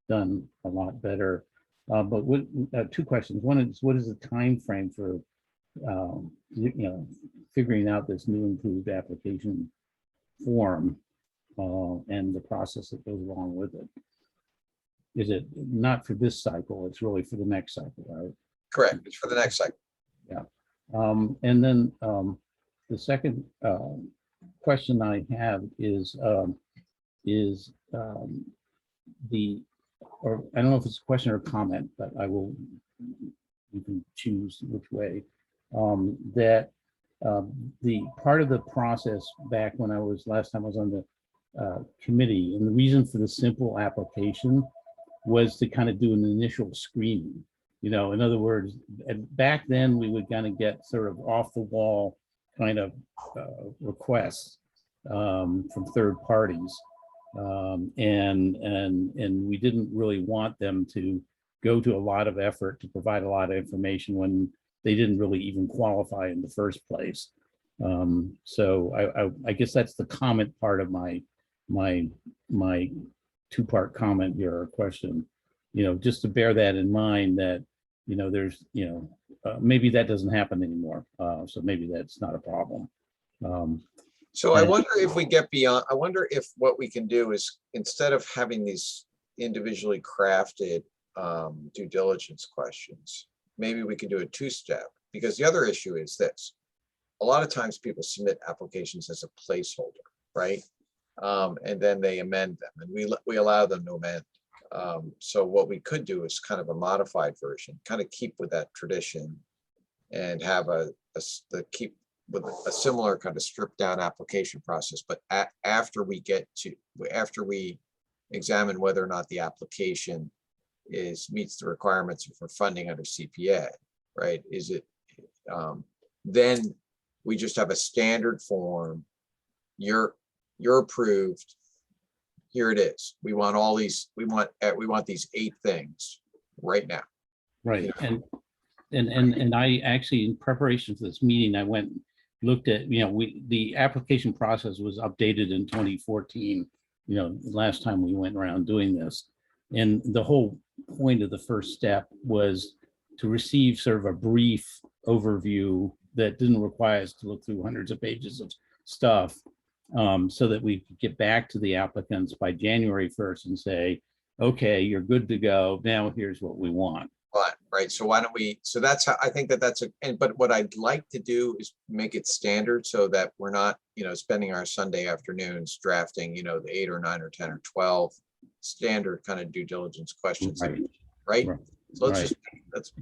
Speaker 3: done a lot better. But what, two questions. One is, what is the time frame for figuring out this new improved application form and the process that goes along with it? Is it not for this cycle? It's really for the next cycle, right?
Speaker 1: Correct. It's for the next cycle.
Speaker 3: And then the second question I have is or I don't know if it's a question or comment, but you can choose which way. That the part of the process back when last time I was on the committee, and the reason for the simple application was to kind of do an initial screening. In other words, back then we would kind of get sort of off the wall kind of requests from third parties. And we didn't really want them to go to a lot of effort to provide a lot of information when they didn't really even qualify in the first place. So I guess that's the comment part of my two-part comment here or question, just to bear that in mind that, there's, maybe that doesn't happen anymore. So maybe that's not a problem.
Speaker 1: So I wonder if we get beyond, I wonder if what we can do is, instead of having these individually crafted due diligence questions, maybe we can do a two-step, because the other issue is this. A lot of times people submit applications as a placeholder, right? And then they amend them, and we allow them to amend. So what we could do is kind of a modified version, kind of keep with that tradition and have keep with a similar kind of stripped down application process. But after we examine whether or not the application meets the requirements for funding under CPA, right? Then we just have a standard form. You're approved. Here it is. We want all these. We want these 8 things right now.
Speaker 3: Right. And I actually, in preparation for this meeting, I went looked at, the application process was updated in 2014. Last time we went around doing this, and the whole point of the first step was to receive sort of a brief overview that didn't require us to look through hundreds of pages of stuff, so that we could get back to the applicants by January 1st and say, okay, you're good to go. Now here's what we want.
Speaker 1: Right. So why don't we, so that's how I think but what I'd like to do is make it standard so that we're not, spending our Sunday afternoons drafting, the 8 or 9 or 10 or 12 standard kind of due diligence questions. Right. So let's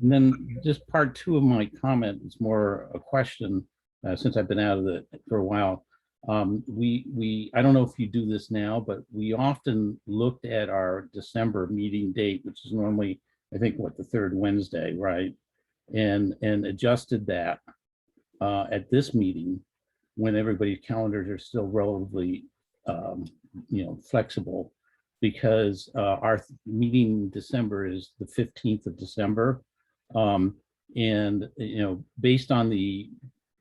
Speaker 3: and then just part 2 of my comment is more a question, since I've been out of it for a while. I don't know if you do this now, but we often looked at our December meeting date, which is normally, I think, the 3rd Wednesday, right? And adjusted that at this meeting when everybody's calendars are still relatively, flexible, because our meeting in December is the 15th of December. And, based on the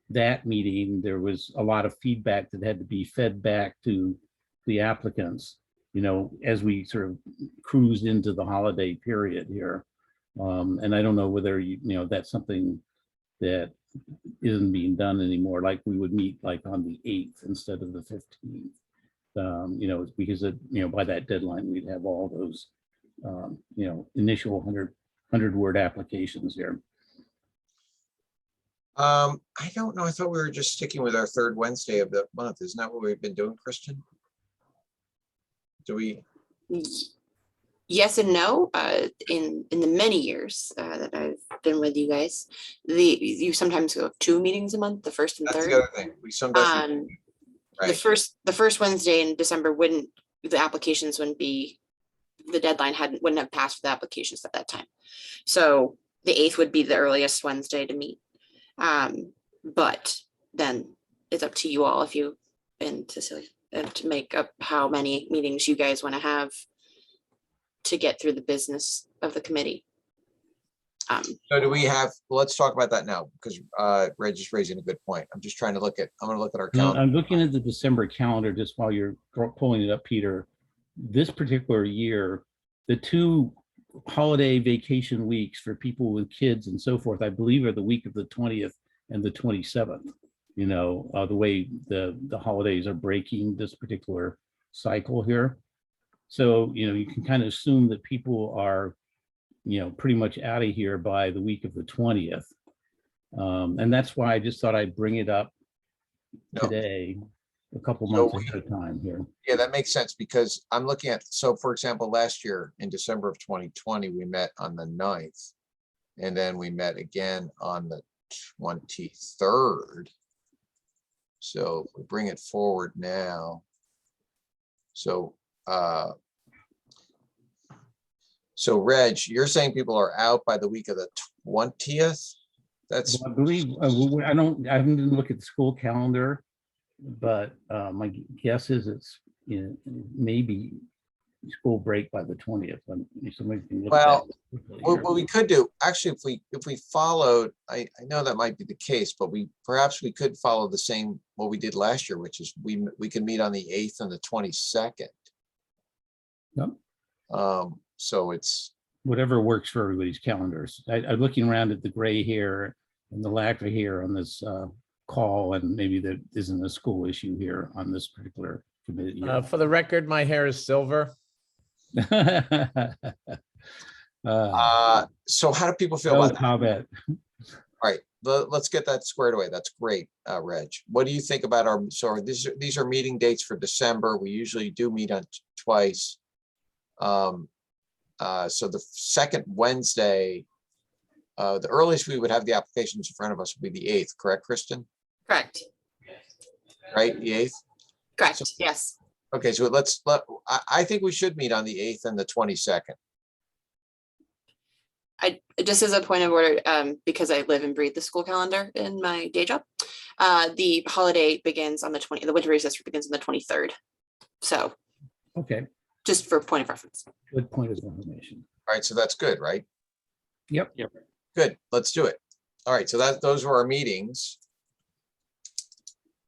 Speaker 3: that meeting, there was a lot of feedback that had to be fed back to the applicants, as we sort of cruised into the holiday period here. And I don't know whether, that's something that isn't being done anymore, like we would meet like on the 8th instead of the 15th. Because by that deadline, we'd have all those, initial 100 word applications here.
Speaker 1: I don't know. I thought we were just sticking with our third Wednesday of the month. Isn't that what we've been doing, Kristen? Do we?
Speaker 9: Yes and no. In the many years that I've been with you guys, you sometimes go 2 meetings a month, the first and
Speaker 1: That's the
Speaker 9: third.
Speaker 1: other thing. We sometimes.
Speaker 9: The
Speaker 1: Right.
Speaker 9: first Wednesday in December the applications wouldn't be, the deadline wouldn't have passed for the applications at that time. So the 8th would be the earliest Wednesday to meet. But then it's up to you all if you and Cecilia to make up how many meetings you guys want to have to get through the business of the committee.
Speaker 1: So do we have, let's talk about that now, because Reg is raising a good point. I'm just trying to look at, I'm going to look at our calendar.
Speaker 3: I'm looking at the December calendar just while you're pulling it up, Peter. This particular year, the 2 holiday vacation weeks for people with kids and so forth, I believe, are the week of the 20th and the 27th. The way the holidays are breaking this particular cycle here. So, you can kind of assume that people are, pretty much out of here by the week of the 20th. And that's why I just thought I'd bring it up today, a couple months ahead of time here.
Speaker 1: Yeah, that makes sense, because I'm looking at, so for example, last year in December of 2020, we met on the 9th. And then we met again on the 23rd. So if we bring it forward now. So Reg, you're saying people are out by the week of the 20th? That's,
Speaker 3: Well, I believe, I haven't looked at the school calendar, but my guess is it's, maybe school break by the 20th. Somebody can look at
Speaker 1: well,
Speaker 3: that quickly
Speaker 1: what we could do, actually, if we followed, I know that might be the case, but perhaps we could follow the same, what we did last year, which is we can meet on the 8th and the 22nd.
Speaker 3: Yep.
Speaker 1: So it's,
Speaker 3: whatever works for everybody's calendars. I'm looking around at the gray hair and the lack of hair on this call, and maybe there isn't a school issue here on this particular committee.
Speaker 8: For the record, my hair is silver.
Speaker 1: so how do people feel
Speaker 3: No
Speaker 1: about that?
Speaker 3: comment.
Speaker 1: All right, let's get that squared away. That's great, Reg. What do you think about so these are meeting dates for December. We usually do meet on twice. So the second Wednesday, the earliest we would have the applications in front of us would be the 8th, correct, Kristen?
Speaker 9: Correct.
Speaker 1: Right, the 8th?
Speaker 9: Correct.
Speaker 1: So-
Speaker 9: Yes.
Speaker 1: Okay, so I think we should meet on the 8th and the 22nd.
Speaker 9: Just as a point of order, because I live and breathe the school calendar in my day job, the holiday begins on the 20th, the winter recess begins on the 23rd. So
Speaker 3: Okay,
Speaker 9: just for point of reference.
Speaker 3: good point of information.
Speaker 1: All right, so that's good, right?
Speaker 3: Yep.
Speaker 1: Good, let's do it. All right, so those were our meetings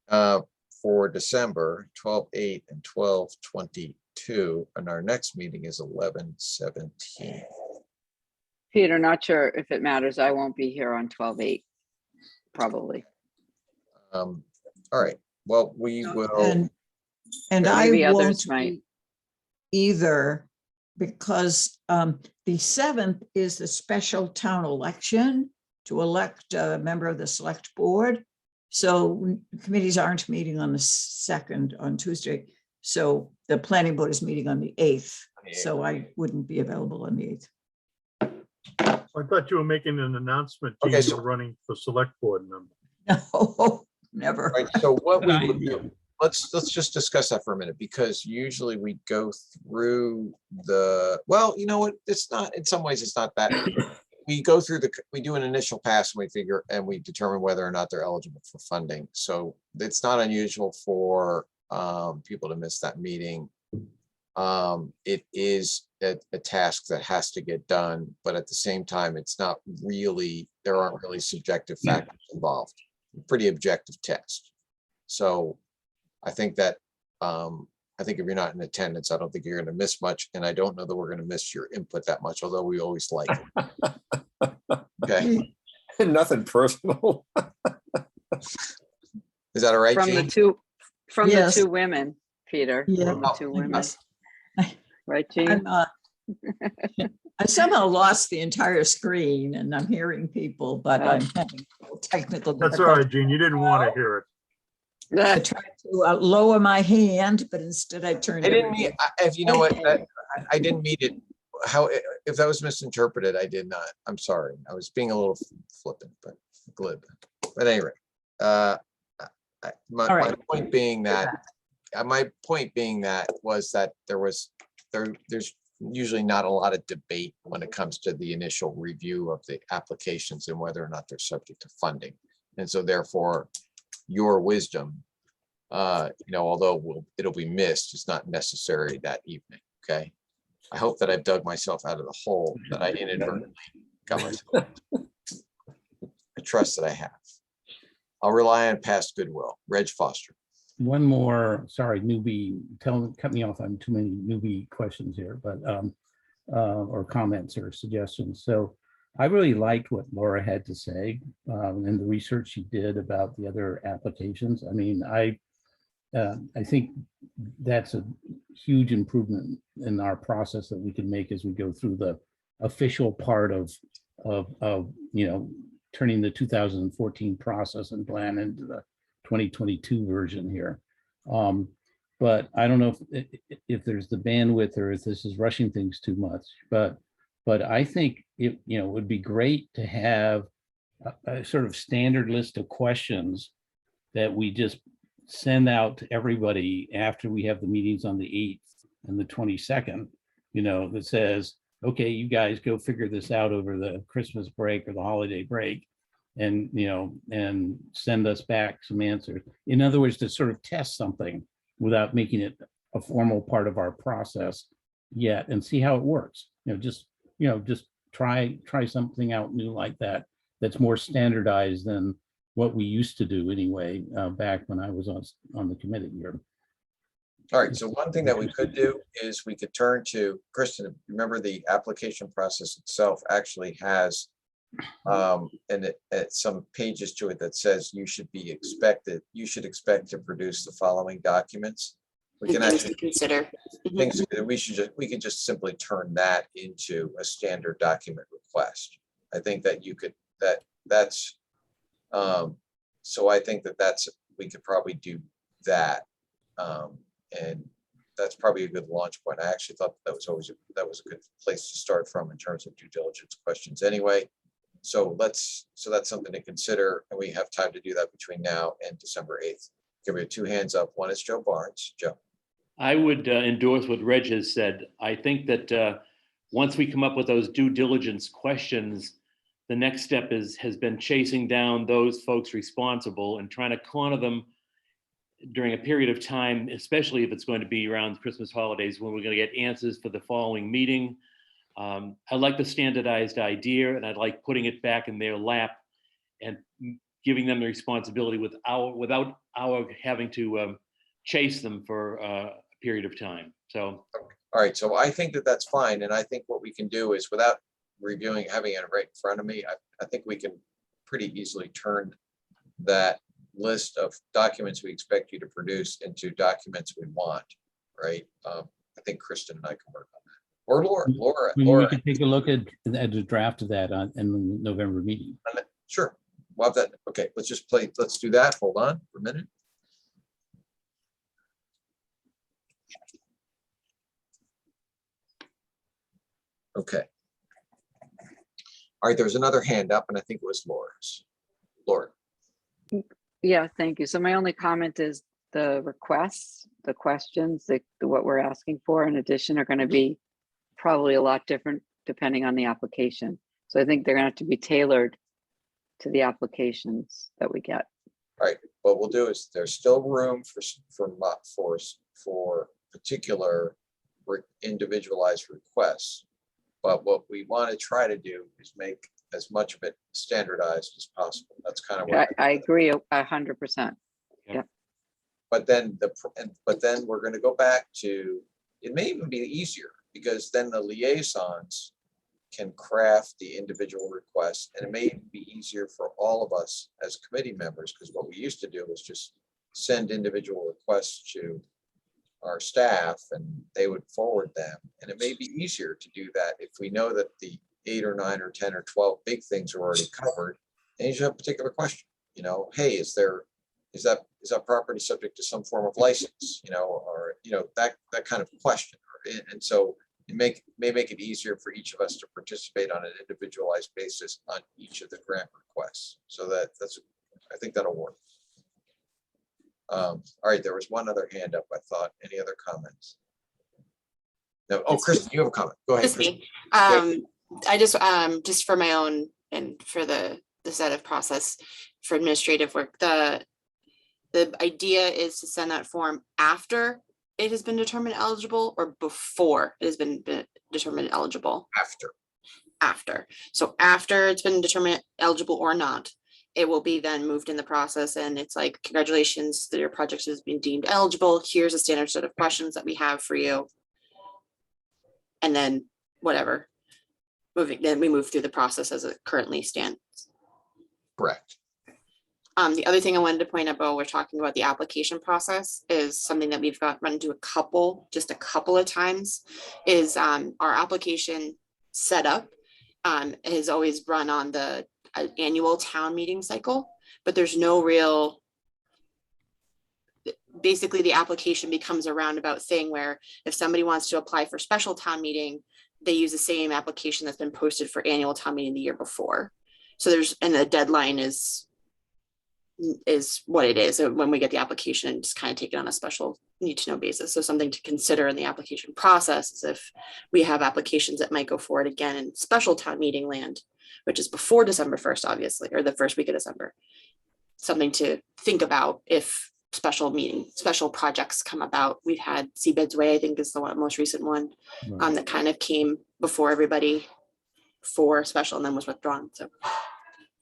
Speaker 1: for December 12/8 and 12/22, and our next meeting is 11/17.
Speaker 7: Peter, not sure if it matters. I won't be here on 12/8, probably.
Speaker 1: All right, well, we will,
Speaker 4: And
Speaker 7: But
Speaker 4: I
Speaker 7: maybe others
Speaker 4: won't
Speaker 7: might.
Speaker 4: be either, because the 7th is the special town election to elect a member of the select board. So committees aren't meeting on the 2nd on Tuesday. So the planning board is meeting on the 8th. So I wouldn't be available on the 8th.
Speaker 5: I thought you were making an announcement.
Speaker 1: Okay,
Speaker 5: You
Speaker 1: so-
Speaker 5: were running for select board member.
Speaker 4: No, never.
Speaker 1: all right, so what we would do, let's just discuss that for a minute, because usually we go through well, you know what, it's not, in some ways, it's not that. We go through we do an initial pass and we determine whether or not they're eligible for funding. So it's not unusual for people to miss that meeting. It is a task that has to get done, but at the same time, it's not really, there aren't really subjective factors involved. pretty objective test. So I think that, I think if you're not in attendance, I don't think you're going to miss much. And I don't know that we're going to miss your input that much, although we always like it. Okay.
Speaker 6: Nothing personal.
Speaker 1: Is that all right,
Speaker 7: From the
Speaker 1: Jean?
Speaker 7: two, from the
Speaker 4: Yes.
Speaker 7: two women, Peter,
Speaker 4: Yeah.
Speaker 7: from the two
Speaker 4: I
Speaker 7: women,
Speaker 4: guess
Speaker 7: right, Jean?
Speaker 4: I'm, I somehow lost the entire screen and I'm hearing people, but I'm having technical.
Speaker 5: That's all right, Gene. You didn't want to hear it.
Speaker 4: I tried to lower my hand, but instead I turned.
Speaker 1: I didn't
Speaker 4: everything-
Speaker 1: mean, if you know what, I didn't mean it, how, if that was misinterpreted, I did not. I'm sorry. I was being a little flippant, but glib. But anyway, my
Speaker 4: All right.
Speaker 1: point being that, was that there's usually not a lot of debate when it comes to the initial review of the applications and whether or not they're subject to funding. And so therefore, your wisdom, although it'll be missed, it's not necessary that evening, okay? I hope that I've dug myself out of the hole that I inadvertently got myself. I trust that I have. I'll rely on past goodwill. Reg Foster.
Speaker 3: One more, sorry, newbie, cut me off on too many newbie questions here, but, or comments or suggestions. So I really liked what Laura had to say and the research she did about the other applications. I mean, I think that's a huge improvement in our process that we can make as we go through the official part of turning the 2014 process and plan into the 2022 version here. But I don't know if there's the bandwidth or if this is rushing things too much, but I think it would be great to have a sort of standard list of questions that we just send out to everybody after we have the meetings on the 8th and the 22nd, that says, okay, you guys go figure this out over the Christmas break or the holiday break and, and send us back some answers. In other words, to sort of test something without making it a formal part of our process yet and see how it works. Just try something out new like that. That's more standardized than what we used to do anyway, back when I was on the committee here.
Speaker 1: All right, so one thing that we could do is we could turn to Kristen. Remember, the application process itself actually has some pages to it that says you should expect to produce the following documents. We can
Speaker 9: Things to
Speaker 1: actually
Speaker 9: consider.
Speaker 1: things we could just simply turn that into a standard document request. I think that that's so I think that we could probably do that. And that's probably a good launch point. I actually thought that was a good place to start from in terms of due diligence questions anyway. So that's something to consider, and we have time to do that between now and December 8th. Give me 2 hands up. One is Joe Barnes. Joe.
Speaker 2: I would endorse what Reg has said. I think that once we come up with those due diligence questions, the next step has been chasing down those folks responsible and trying to corner them during a period of time, especially if it's going to be around Christmas holidays when we're going to get answers for the following meeting. I like the standardized idea, and I'd like putting it back in their lap and giving them the responsibility without our having to chase them for a period of time. So,
Speaker 1: all right. So I think that's fine, and I think what we can do is, without having it right in front of me, I think we can pretty easily turn that list of documents we expect you to produce into documents we want, right? I think Kristen and I can work on that. Or Laura.
Speaker 3: We can take a look at the draft of that in the November meeting.
Speaker 1: Sure. We'll have that. Okay, let's do that. Hold on for a minute. Okay. All right, there was another hand up, and I think it was Laura's. Laura.
Speaker 7: Yeah, thank you. So my only comment is the requests, the questions, what we're asking for in addition are going to be probably a lot different depending on the application. So I think they're going to have to be tailored to the applications that we get.
Speaker 1: All right, what we'll do is there's still room for particular individualized requests. But what we want to try to do is make as much of it standardized as possible. That's kind of what.
Speaker 7: I agree 100%.
Speaker 1: But then but then we're going to go back to, it may even be easier because then the liaisons can craft the individual requests, and it may even be easier for all of us as committee members, because what we used to do was just send individual requests to our staff and they would forward them. And it may be easier to do that if we know that the 8 or 9 or 10 or 12 big things are already covered, and you just have a particular question, you know, hey, is that property subject to some form of license, you know, or, you know, that kind of question. And so it may make it easier for each of us to participate on an individualized basis on each of the grant requests. So I think that'll work. All right, there was one other hand up, I thought. Any other comments? No. Oh, Kristen, you have a comment. Go ahead.
Speaker 9: Just
Speaker 1: Kristen.
Speaker 9: me. I just for my own and for the set of process for administrative work, the idea is to send that form after it has been determined eligible or before it has been determined eligible? After. So after it's been determined eligible or not, it will be then moved in the process, and it's like, congratulations that your project has been deemed eligible. Here's a standard set of questions that we have for you. And then whatever, then we move through the process as it currently stands.
Speaker 1: Correct.
Speaker 9: The other thing I wanted to point out while we're talking about the application process is something that we've run into just a couple of times is our application setup has always run on the annual town meeting cycle, but there's no real, basically the application becomes a roundabout thing where if somebody wants to apply for special town meeting, they use the same application that's been posted for annual town meeting the year before. So and the deadline is what it is when we get the application, and just kind of take it on a special need to know basis. So something to consider in the application process is if we have applications that might go forward again in special town meeting land, which is before December 1st, obviously, or the first week of December. Something to think about if special projects come about. We've had Seabed's Way, I think is the most recent one, that kind of came before everybody for special and then was withdrawn. So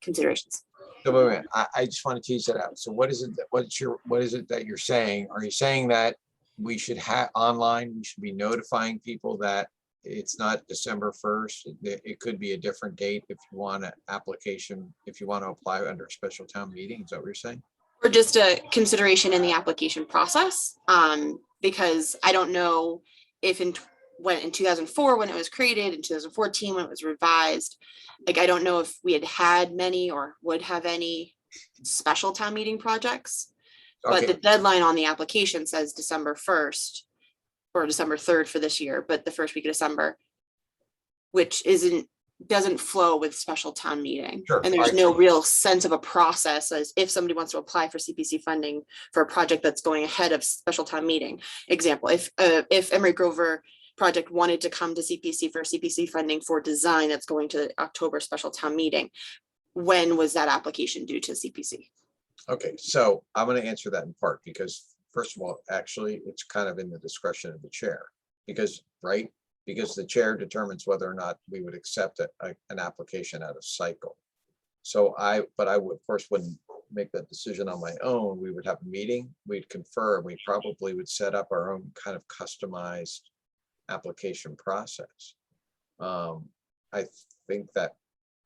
Speaker 9: considerations.
Speaker 1: So wait a minute. I just want to tease that out. So what is it that you're saying? Are you saying that we should have online, we should be notifying people that it's not December 1st? It could be a different date if you want an application, if you want to apply under a special town meeting. Is that what you're saying?
Speaker 9: Or just a consideration in the application process, because I don't know if in 2004 when it was created, in 2014 when it was revised, like I don't know if we had many or would have any special town meeting projects, but the deadline on the application says December 1st or December 3rd for this year, but the first week of December, which doesn't flow with special town meeting.
Speaker 1: Sure.
Speaker 9: And there's no real sense of a process as if somebody wants to apply for CPC funding for a project that's going ahead of special town meeting. Example, if Emery Grover project wanted to come to CPC for CPC funding for design that's going to the October special town meeting, when was that application due to CPC?
Speaker 1: Okay, so I'm going to answer that in part because first of all, actually, it's kind of in the discretion of the chair because the chair determines whether or not we would accept an application out of cycle. So but I would, of course, wouldn't make that decision on my own. We would have a meeting, we'd confer, we probably would set up our own kind of customized application process. I think that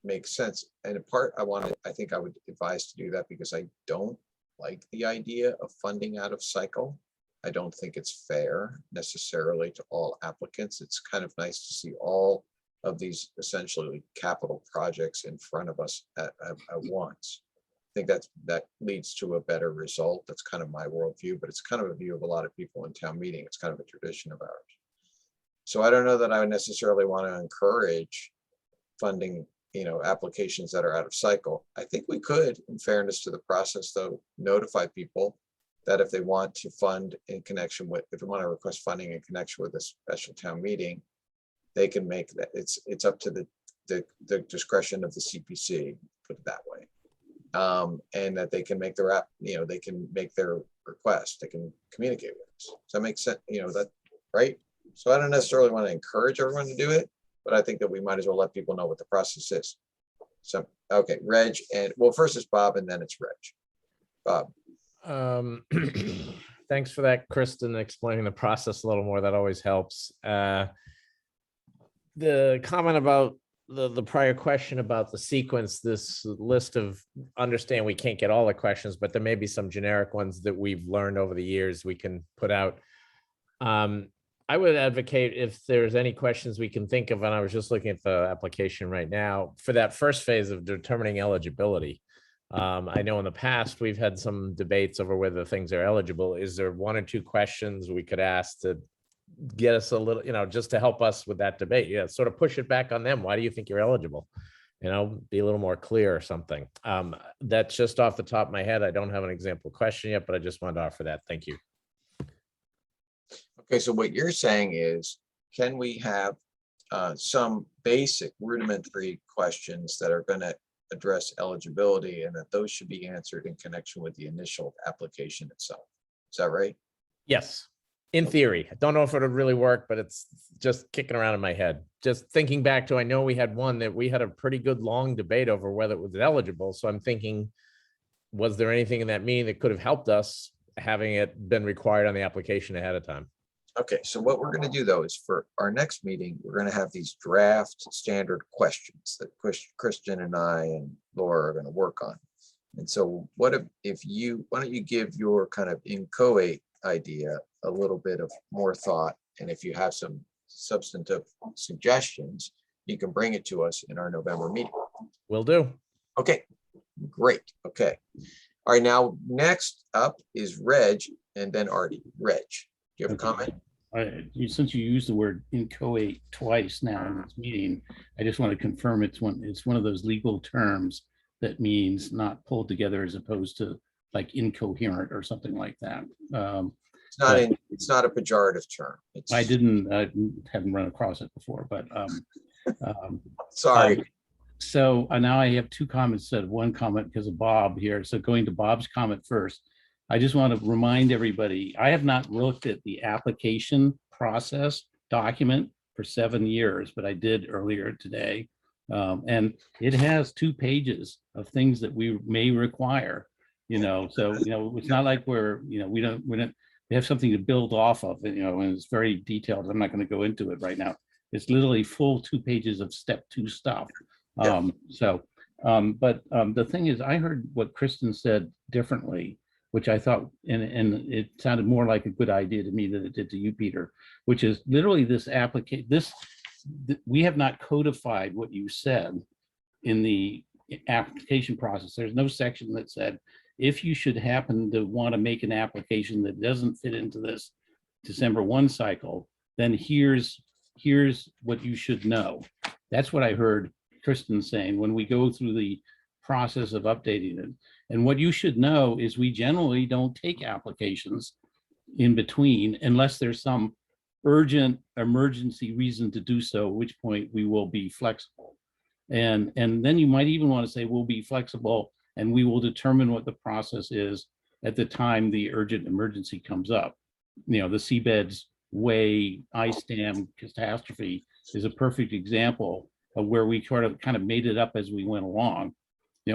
Speaker 1: makes sense. And in part, I think I would advise to do that because I don't like the idea of funding out of cycle. I don't think it's fair necessarily to all applicants. It's kind of nice to see all of these essentially capital projects in front of us at once. I think that leads to a better result. That's kind of my worldview, but it's kind of a view of a lot of people in town meeting. It's kind of a tradition of ours. So I don't know that I would necessarily want to encourage funding, applications that are out of cycle. I think we could, in fairness to the process, though, notify people that if they want to fund in connection with, if they want to request funding in connection with a special town meeting, they can make that. It's up to the discretion of the CPC, put it that way, and that they can make their they can make their request. They can communicate with us. Does that make sense? That right? So I don't necessarily want to encourage everyone to do it, but I think that we might as well let people know what the process is. So, okay, Reg, and well, first it's Bob and then it's Reg. Bob,
Speaker 8: Thanks for that, Kristen, explaining the process a little more. That always helps. The comment about the prior question about the sequence, this list of, understand we can't get all the questions, but there may be some generic ones that we've learned over the years we can put out. I would advocate, if there's any questions we can think of, and I was just looking at the application right now, for that first phase of determining eligibility. I know in the past, we've had some debates over whether things are eligible. Is there 1 or 2 questions we could ask to get us a little, just to help us with that debate? Yeah, sort of push it back on them. Why do you think you're eligible? Be a little more clear or something. That's just off the top of my head. I don't have an example question yet, but I just wanted to offer that. Thank you.
Speaker 1: okay, so what you're saying is, can we have some basic rudimentary questions that are going to address eligibility, and that those should be answered in connection with the initial application itself? Is that right?
Speaker 8: Yes, in theory. I don't know if it'll really work, but it's just kicking around in my head. Just thinking back to, I know we had one that we had a pretty good long debate over whether it was eligible. So I'm thinking, was there anything in that meeting that could have helped us, having it been required on the application ahead of time?
Speaker 1: Okay, so what we're going to do though is, for our next meeting, we're going to have these draft standard questions that Christian and I and Laura are going to work on. And so why don't you give your kind of inchoate idea a little bit of more thought, and if you have some substantive suggestions, you can bring it to us in our November meeting.
Speaker 8: Will do.
Speaker 1: Okay, great. Okay. All right, now next up is Reg and then Artie. Reg, do you have a comment?
Speaker 3: Since you used the word inchoate twice now in this meeting, I just want to confirm it's one of those legal terms that means not pulled together, as opposed to like incoherent or something like that.
Speaker 1: It's not a pejorative term.
Speaker 3: I haven't run across it before, but
Speaker 1: sorry.
Speaker 3: So now I have 2 comments instead of 1 comment because of Bob here. So going to Bob's comment first, I just want to remind everybody, I have not looked at the application process document for 7 years, but I did earlier today. And it has 2 pages of things that we may require, so, it's not like we have something to build off of, and it's very detailed. I'm not going to go into it right now. It's literally full 2 pages of step 2 stuff.
Speaker 1: Yeah.
Speaker 3: But the thing is, I heard what Kristen said differently, which I thought, and it sounded more like a good idea to me than it did to you, Peter, which is literally this application, we have not codified what you said in the application process. There's no section that said, if you should happen to want to make an application that doesn't fit into this December 1 cycle, then here's what you should know. That's what I heard Kristen saying when we go through the process of updating it. And what you should know is we generally don't take applications in between unless there's some urgent emergency reason to do so, at which point we will be flexible. And then you might even want to say we'll be flexible and we will determine what the process is at the time the urgent emergency comes up. The seabeds way ice dam catastrophe is a perfect example of where we kind of made it up as we went along.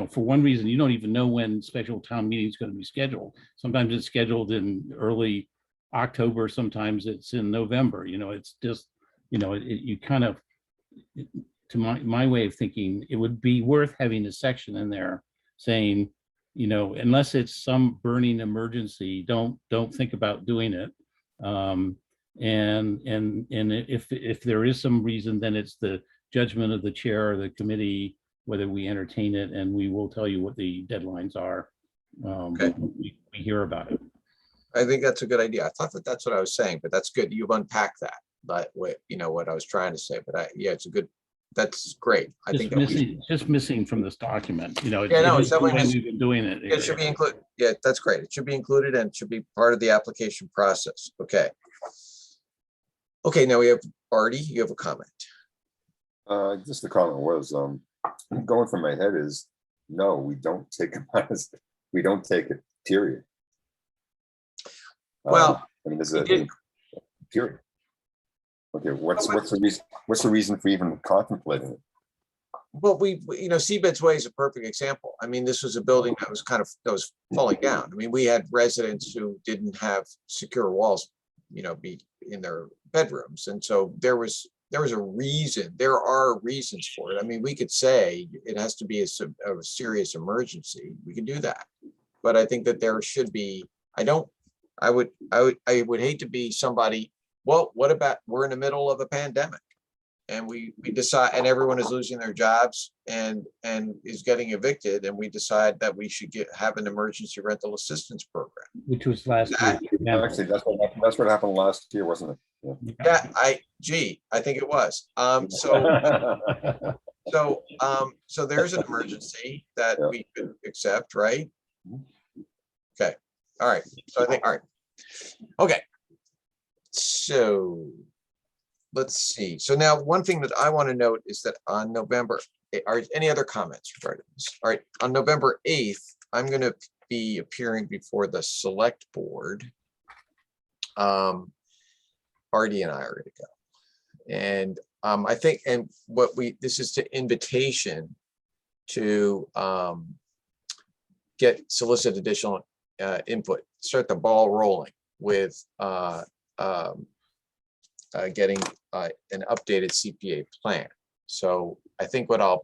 Speaker 3: For one reason, you don't even know when special town meeting is going to be scheduled. Sometimes it's scheduled in early October, sometimes it's in November. It's just, you kind of, to my way of thinking, it would be worth having a section in there saying, unless it's some burning emergency, don't think about doing it. And if there is some reason, then it's the judgment of the chair or the committee whether we entertain it, and we will tell you what the deadlines are.
Speaker 1: Okay.
Speaker 3: We hear about it.
Speaker 1: I think that's a good idea. I thought that's what I was saying, but that's good. You've unpacked that, but what I was trying to say, but that's great. I think
Speaker 3: just missing from this document,
Speaker 1: it's definitely missing.
Speaker 3: We've been doing it.
Speaker 1: It should be included. Yeah, that's great. It should be included and it should be part of the application process. Okay. Okay, now we have Artie, you have a comment.
Speaker 6: Just the comment was, going from my head is, no, we don't take it, period.
Speaker 1: Well,
Speaker 6: there's a period. Okay, what's the reason for even contemplating it?
Speaker 1: Well, Seabed's Way is a perfect example. I mean, this was a building that was that was falling down. I mean, we had residents who didn't have secure walls, be in their bedrooms. And so there was a reason, there are reasons for it. I mean, we could say it has to be a serious emergency. We can do that. But I think that there should be, I would hate to be somebody, well, what about, we're in the middle of a pandemic and we decide, and everyone is losing their jobs and is getting evicted, and we decide that we should have an emergency rental assistance program.
Speaker 3: Which was last
Speaker 1: That-
Speaker 3: week. Yeah.
Speaker 6: Actually, that's what happened last year, wasn't it?
Speaker 1: Yeah, I think it was. So there's an emergency that
Speaker 6: Yeah.
Speaker 1: we could accept, right? Okay, all right, so I think, all right. Okay. So let's see. So now one thing that I want to note is that on November, are any other comments regarding this? All right, on November 8th, I'm going to be appearing before the select board. Artie and I are going to go. And I think, and this is the invitation to solicit additional input, start the ball rolling with getting an updated CPA plan. So I think I'm going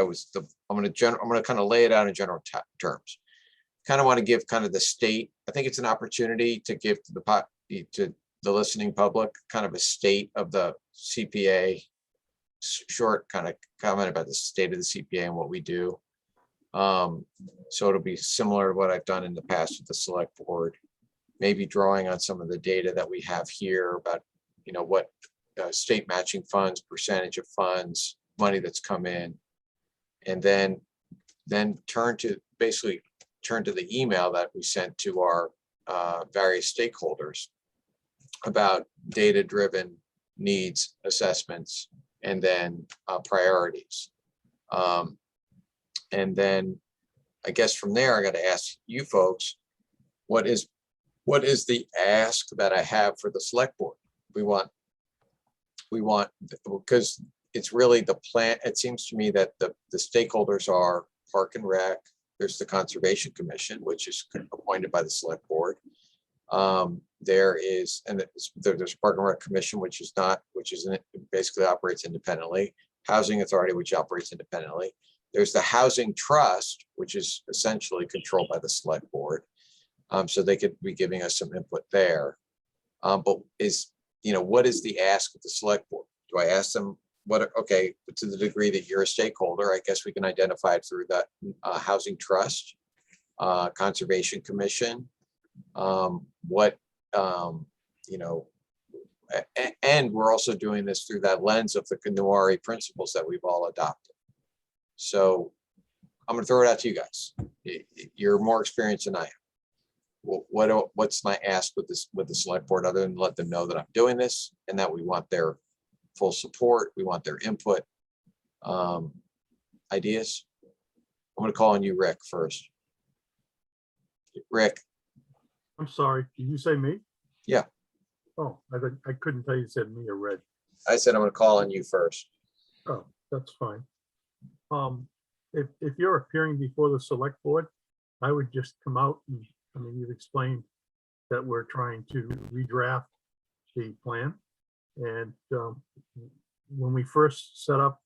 Speaker 1: to kind of lay it out in general terms. Kind of want to give kind of the state. I think it's an opportunity to give to the listening public kind of a state of the CPA, short kind of comment about the state of the CPA and what we do. So it'll be similar to what I've done in the past with the select board, maybe drawing on some of the data that we have here about, what state matching funds, percentage of funds, money that's come in, and then turn to the email that we sent to our various stakeholders about data-driven needs assessments, and then priorities. And then I guess from there, I got to ask you folks, what is the ask that I have for the select board? We want, because it's really the plan. It seems to me that the stakeholders are Park and Rec. There's the Conservation Commission, which is appointed by the select board. There's Park and Rec Commission, which basically operates independently. Housing Authority, which operates independently. There's the Housing Trust, which is essentially controlled by the select board. So they could be giving us some input there. But what is the ask of the select board? Do I ask them to the degree that you're a stakeholder, I guess we can identify it through the Housing Trust, Conservation Commission, and we're also doing this through that lens of the Nuari principles that we've all adopted. So I'm going to throw it out to you guys. You're more experienced than I am. What's my ask with the select board, other than let them know that I'm doing this and that we want their full support, we want their input, ideas? I'm going to call on you, Rick, first. Rick.
Speaker 5: I'm sorry, did you say me?
Speaker 1: Yeah.
Speaker 5: Oh, I couldn't tell you said me or Red.
Speaker 1: I said I'm going to call on you first.
Speaker 5: Oh, that's fine. If you're appearing before the select board, I would just come out and, you've explained that we're trying to redraft the plan. And when we first set up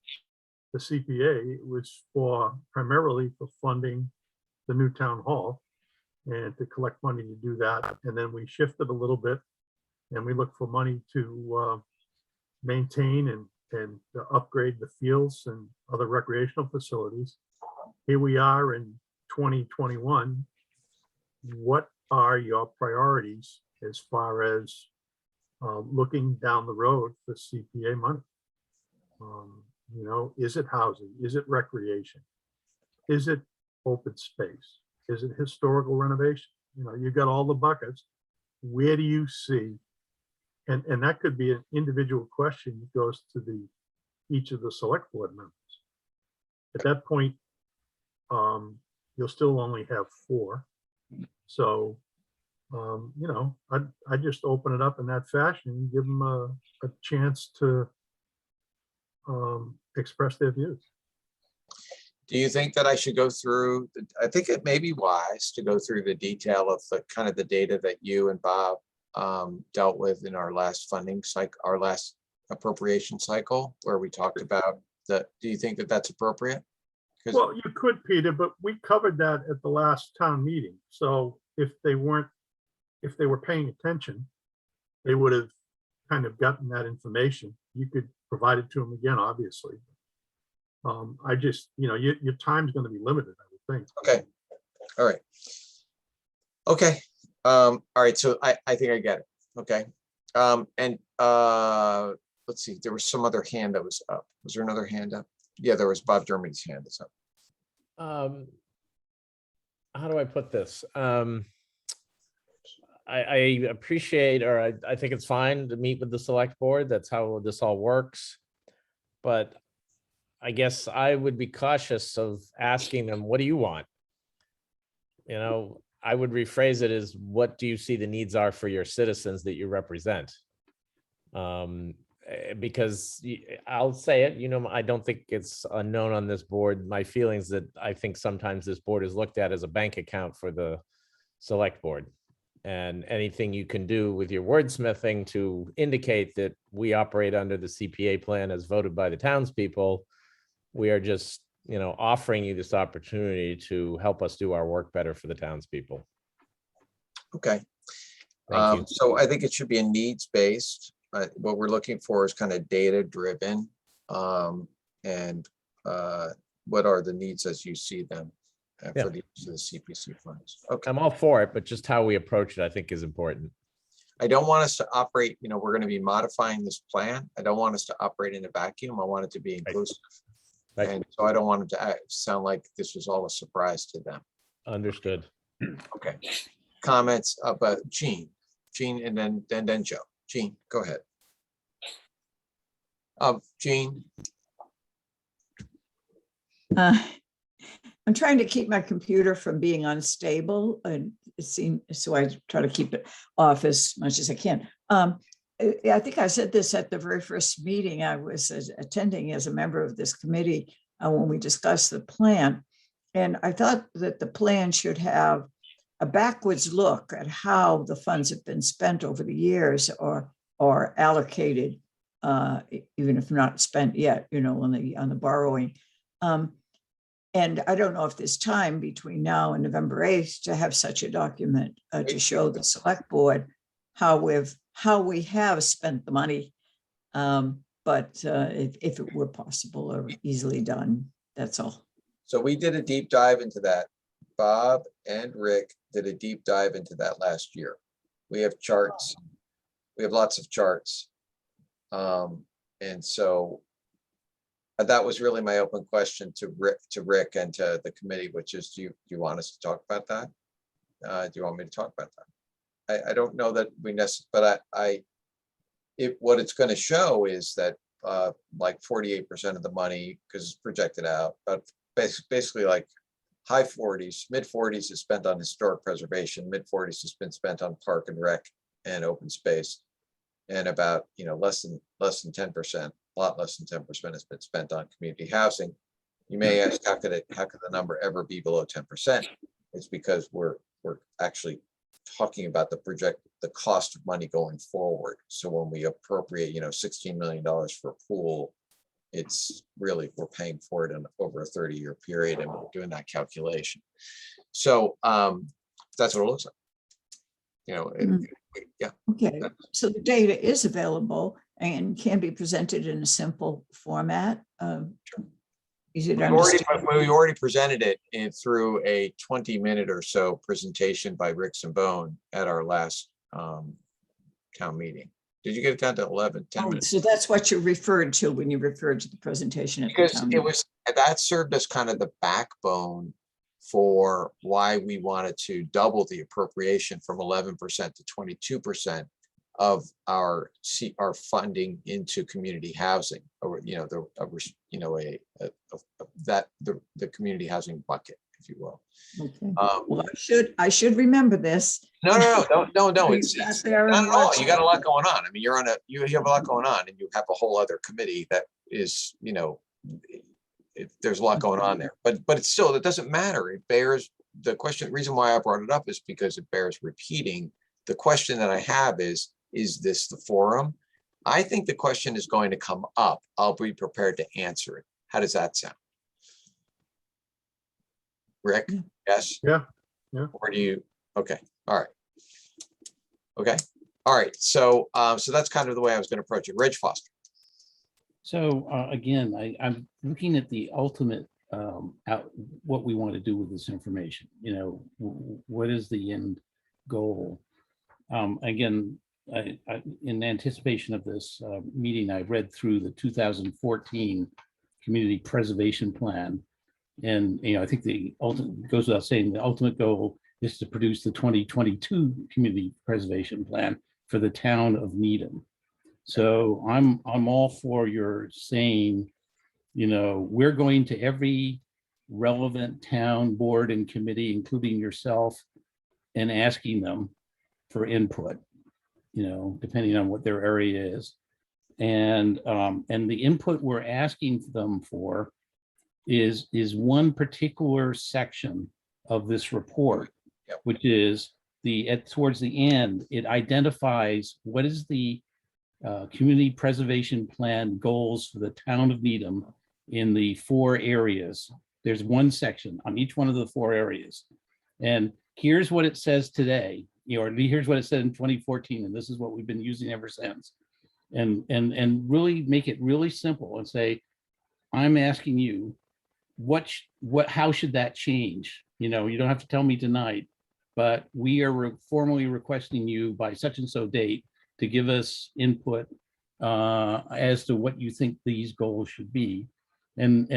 Speaker 5: the CPA, it was primarily for funding the new town hall and to collect money to do that. And then we shifted a little bit and we looked for money to maintain and upgrade the fields and other recreational facilities. Here we are in 2021. What are your priorities as far as looking down the road for CPA money? Is it housing? Is it recreation? Is it open space? Is it historical renovation? You've got all the buckets. Where do you see? And that could be an individual question that goes to each of the select board members. At that point, you'll still only have 4. So, I just open it up in that fashion, give them a chance to express their views.
Speaker 1: Do you think that I should go through, I think it may be wise to go through the detail of the kind of the data that you and Bob dealt with in our last funding cycle, our last appropriation cycle, where we talked about that. Do you think that that's appropriate?
Speaker 5: Well, you could, Peter, but we covered that at the last town meeting. So if they were paying attention, they would have kind of gotten that information. You could provide it to them again, obviously. I just, your time's going to be limited, I would think.
Speaker 1: Okay. All right. Okay. All right. So I think I get it. Okay. And let's see, there was some other hand that was up. Was there another hand up? Yeah, there was Bob Dermody's hand that's up.
Speaker 8: How do I put this? I appreciate, or I think it's fine to meet with the select board. That's how this all works. But I guess I would be cautious of asking them, what do you want? I would rephrase it as, what do you see the needs are for your citizens that you represent? Because I'll say it, I don't think it's unknown on this board, my feelings that I think sometimes this board is looked at as a bank account for the select board. And anything you can do with your wordsmithing to indicate that we operate under the CPA plan as voted by the townspeople, we are just, offering you this opportunity to help us do our work better for the townspeople.
Speaker 1: Okay.
Speaker 8: Thank you.
Speaker 1: So I think it should be a needs-based. What we're looking for is kind of data-driven. And what are the needs as you see them for the CPC funds? Okay.
Speaker 8: I'm all for it, but just how we approach it, I think, is important.
Speaker 1: I don't want us to operate, we're going to be modifying this plan. I don't want us to operate in a vacuum. I want it to be inclusive.
Speaker 8: Right.
Speaker 1: And so I don't want it to sound like this was all a surprise to them.
Speaker 8: Understood.
Speaker 1: Okay. Comments about Jean, and then Joe. Jean, go ahead. Jean.
Speaker 4: I'm trying to keep my computer from being unstable, and it seems so. I try to keep it off as much as I can. I think I said this at the very first meeting I was attending as a member of this committee when we discussed the plan, and I thought that the plan should have a backwards look at how the funds have been spent over the years or allocated, even if not spent yet, on the borrowing. And I don't know if there's time between now and November 8th to have such a document to show the select board how we have spent the money. But if it were possible or easily done, that's all.
Speaker 1: So we did a deep dive into that. Bob and Rick did a deep dive into that last year. We have charts. We have lots of charts. And so that was really my open question to Rick and to the committee, which is, do you want us to talk about that? Do you want me to talk about that? I don't know that we necessarily, but what it's going to show is that like 48% of the money, because it's projected out, but basically like high 40s, mid 40s is spent on historic preservation, mid 40s has been spent on park and rec and open space, and about less than 10%, a lot less than 10% has been spent on community housing. You may ask, how could the number ever be below 10%? It's because we're actually talking about the cost of money going forward. So when we appropriate $16 million for a pool, it's really, we're paying for it in over a 30-year period, and we're doing that calculation. So that's what it looks like. Yeah.
Speaker 4: Okay, so the data is available and can be presented in a simple format. Easy to understand.
Speaker 1: We already presented it through a 20-minute or so presentation by Rick Sambone at our last town meeting. Did you get it down to 10 minutes?
Speaker 4: So that's what you referred to when you referred to the presentation at the
Speaker 1: Because
Speaker 4: town
Speaker 1: it was, that served as kind of the backbone for why we wanted to double the appropriation from 11% to 22% of our funding into community housing, or the community housing bucket, if you will.
Speaker 4: Okay. Well, I should remember this.
Speaker 1: No.
Speaker 4: It's
Speaker 1: not at all. You got a lot going on. I mean, you have a lot going on, and you have a whole other committee that is, there's a lot going on there, but it's still, it doesn't matter. It bears the question. The reason why I brought it up is because it bears repeating. The question that I have is this the forum? I think the question is going to come up. I'll be prepared to answer it. How does that sound? Rick, yes?
Speaker 5: Yeah, yeah.
Speaker 1: Or do you, okay, all right. Okay, all right, so so that's kind of the way I was going to approach it. Reg Foster.
Speaker 3: So again, I'm looking at the ultimate, what we want to do with this information. You know, what is the end goal? Again, in anticipation of this meeting, I read through the 2014 Community Preservation Plan. And, you know, I think the ultimate, goes without saying, the ultimate goal is to produce the 2022 Community Preservation Plan for the town of Needham. So I'm all for your saying, you know, we're going to every relevant town board and committee, including yourself, and asking them for input, you know, depending on what their area is. And the input we're asking them for is one particular section of this report,
Speaker 1: Yep.
Speaker 3: which is towards the end, it identifies what is the community preservation plan goals for the town of Needham in the 4 areas. There's one section on each one of the 4 areas. And here's what it says today, you know, or here's what it said in 2014, and this is what we've been using ever since. And really make it really simple and say, I'm asking you, how should that change? You know, you don't have to tell me tonight, but we are formally requesting you by such and so date to give us input as to what you think these goals should be. And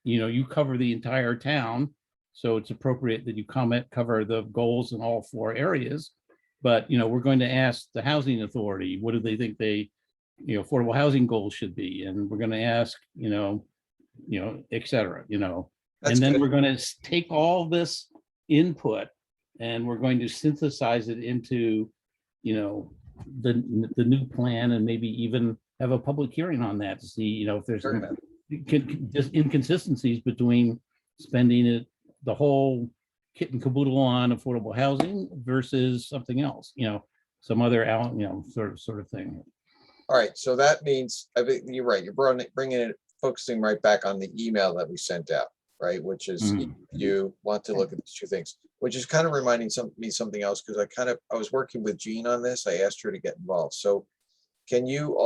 Speaker 3: you know, you cover the entire town, so it's appropriate that you cover the goals in all 4 areas. But, you know, we're going to ask the housing authority, what do they think affordable housing goals should be? And we're going to ask, you know, et cetera, you know.
Speaker 1: That's
Speaker 3: and then
Speaker 1: good.
Speaker 3: we're going to take all this input and we're going to synthesize it into, you know, the new plan, and maybe even have a public hearing on that to see, you know, if there's just inconsistencies between spending it, the whole kit and caboodle on affordable housing versus something else, you know, some other, you know, sort of thing.
Speaker 1: All right, so that means, I think you're right. You're bringing it, focusing right back on the email that we sent out, right? Which is you want to look at these 2 things, which is kind of reminding me something else, because I was working with Jean on this. I asked her to get involved. So can you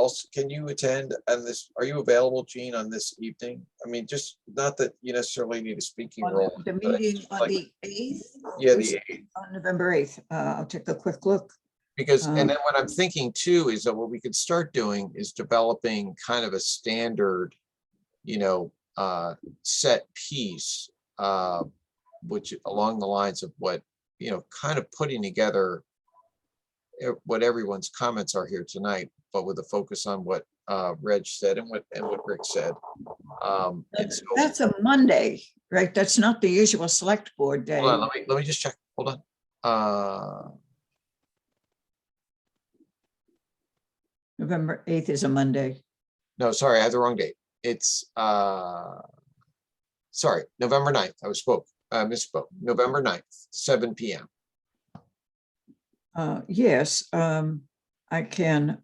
Speaker 1: attend on this? Are you available, Jean, on this evening? I mean, just not that you necessarily need a speaking role.
Speaker 4: The meeting on the 8th?
Speaker 1: Yeah, the 8th.
Speaker 4: On November 8th. I'll take a quick look.
Speaker 1: Because, and then what I'm thinking too is that what we could start doing is developing kind of a standard, you know, set piece, which along the lines of what, you know, kind of putting together what everyone's comments are here tonight, but with a focus on what Reg said and what Rick said. And so,
Speaker 4: That's a Monday, right? That's not the usual select board day.
Speaker 1: hold on, let me just check. Hold on.
Speaker 4: November 8th is a Monday.
Speaker 1: No, sorry, I had the wrong date. It's sorry, November 9th. I misspoke. November 9th, 7 p.m.
Speaker 4: Yes, I can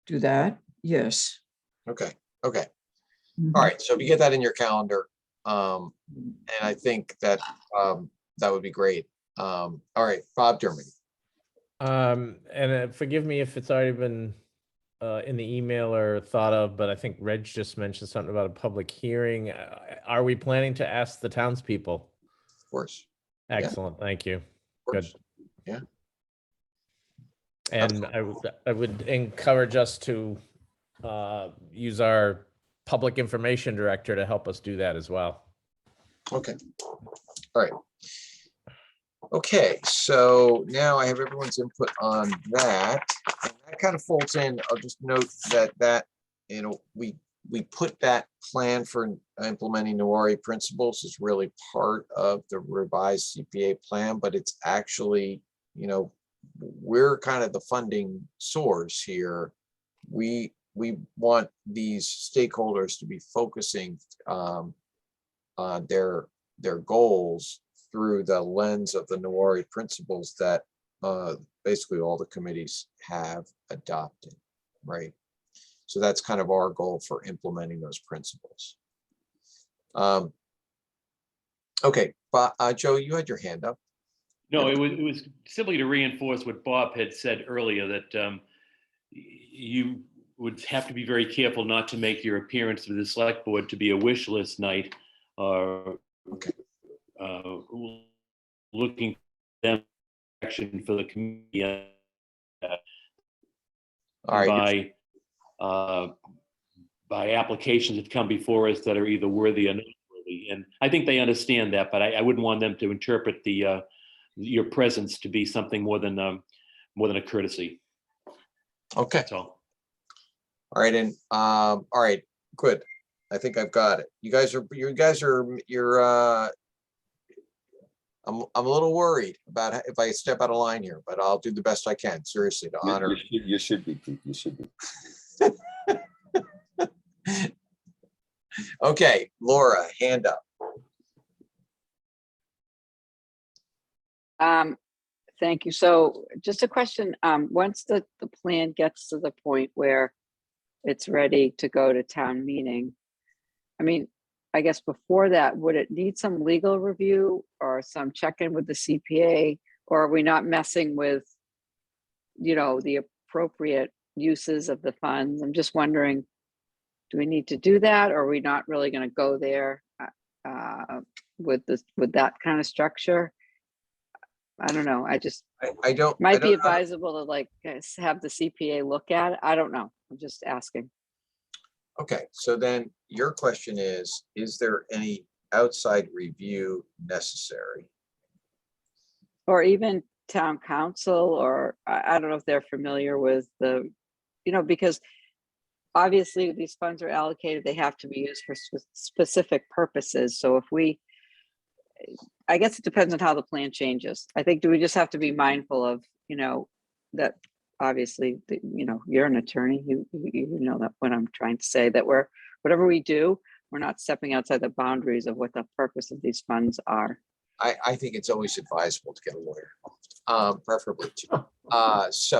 Speaker 4: do that. Yes.
Speaker 1: Okay. Okay.
Speaker 4: Mhm.
Speaker 1: All right. So if you get that in your calendar, and I think that that would be great. All right, Bob Dermody.
Speaker 8: And forgive me if it's already been in the email or thought of, but I think Reg just mentioned something about a public hearing. Are we planning to ask the townspeople?
Speaker 1: Of course.
Speaker 8: Excellent, thank you.
Speaker 1: Of course.
Speaker 8: Good.
Speaker 1: Yeah.
Speaker 8: And I would encourage us to use our public information director to help us do that as well.
Speaker 1: Okay. All right. Okay, so now I have everyone's input on that. And that kind of folds in. I'll just note that you know, we put that plan for implementing Nuwari principles is really part of the revised CPA plan, but it's actually, you know, we're kind of the funding source here. We we want these stakeholders to be focusing on their goals through the lens of the Newari principles that basically all the committees have adopted, right? So that's kind of our goal for implementing those principles. Okay, but Joe, you had your hand up.
Speaker 2: No, it was simply to reinforce what Bob had said earlier, that you would have to be very careful not to make your appearance to the select board to be a wish list night, or looking for them action for the committee
Speaker 1: All right.
Speaker 2: by applications that come before us that are either worthy or not worthy. And I think they understand that, but I wouldn't want them to interpret the your presence to be something more than a courtesy.
Speaker 1: Okay.
Speaker 2: That's all.
Speaker 1: All right, and all right, good. I think I've got it. I'm a little worried about if I step out of line here, but I'll do the best I can, seriously, to honor.
Speaker 6: You should be, Pete. You should be.
Speaker 1: Okay, Laura, hand up.
Speaker 7: Thank you. So just a question, once the plan gets to the point where it's ready to go to town meeting, I mean, I guess before that, would it need some legal review or some check-in with the CPA, or are we not messing with, you know, the appropriate uses of the funds? I'm just wondering, do we need to do that, or are we not really going to go there with that kind of structure? I don't know.
Speaker 1: I don't.
Speaker 7: Might be advisable to like have the CPA look at it. I don't know. I'm just asking.
Speaker 1: Okay, so then your question is there any outside review necessary?
Speaker 7: Or even town council, or I don't know if they're familiar with the, you know, because obviously these funds are allocated, they have to be used for specific purposes. So if I guess it depends on how the plan changes. I think, do we just have to be mindful of, you know, that obviously, you know, you're an attorney, you know that what I'm trying to say, that whatever we do, we're not stepping outside the boundaries of what the purpose of these funds are.
Speaker 1: I think it's always advisable to get a lawyer involved, preferably two. Yes,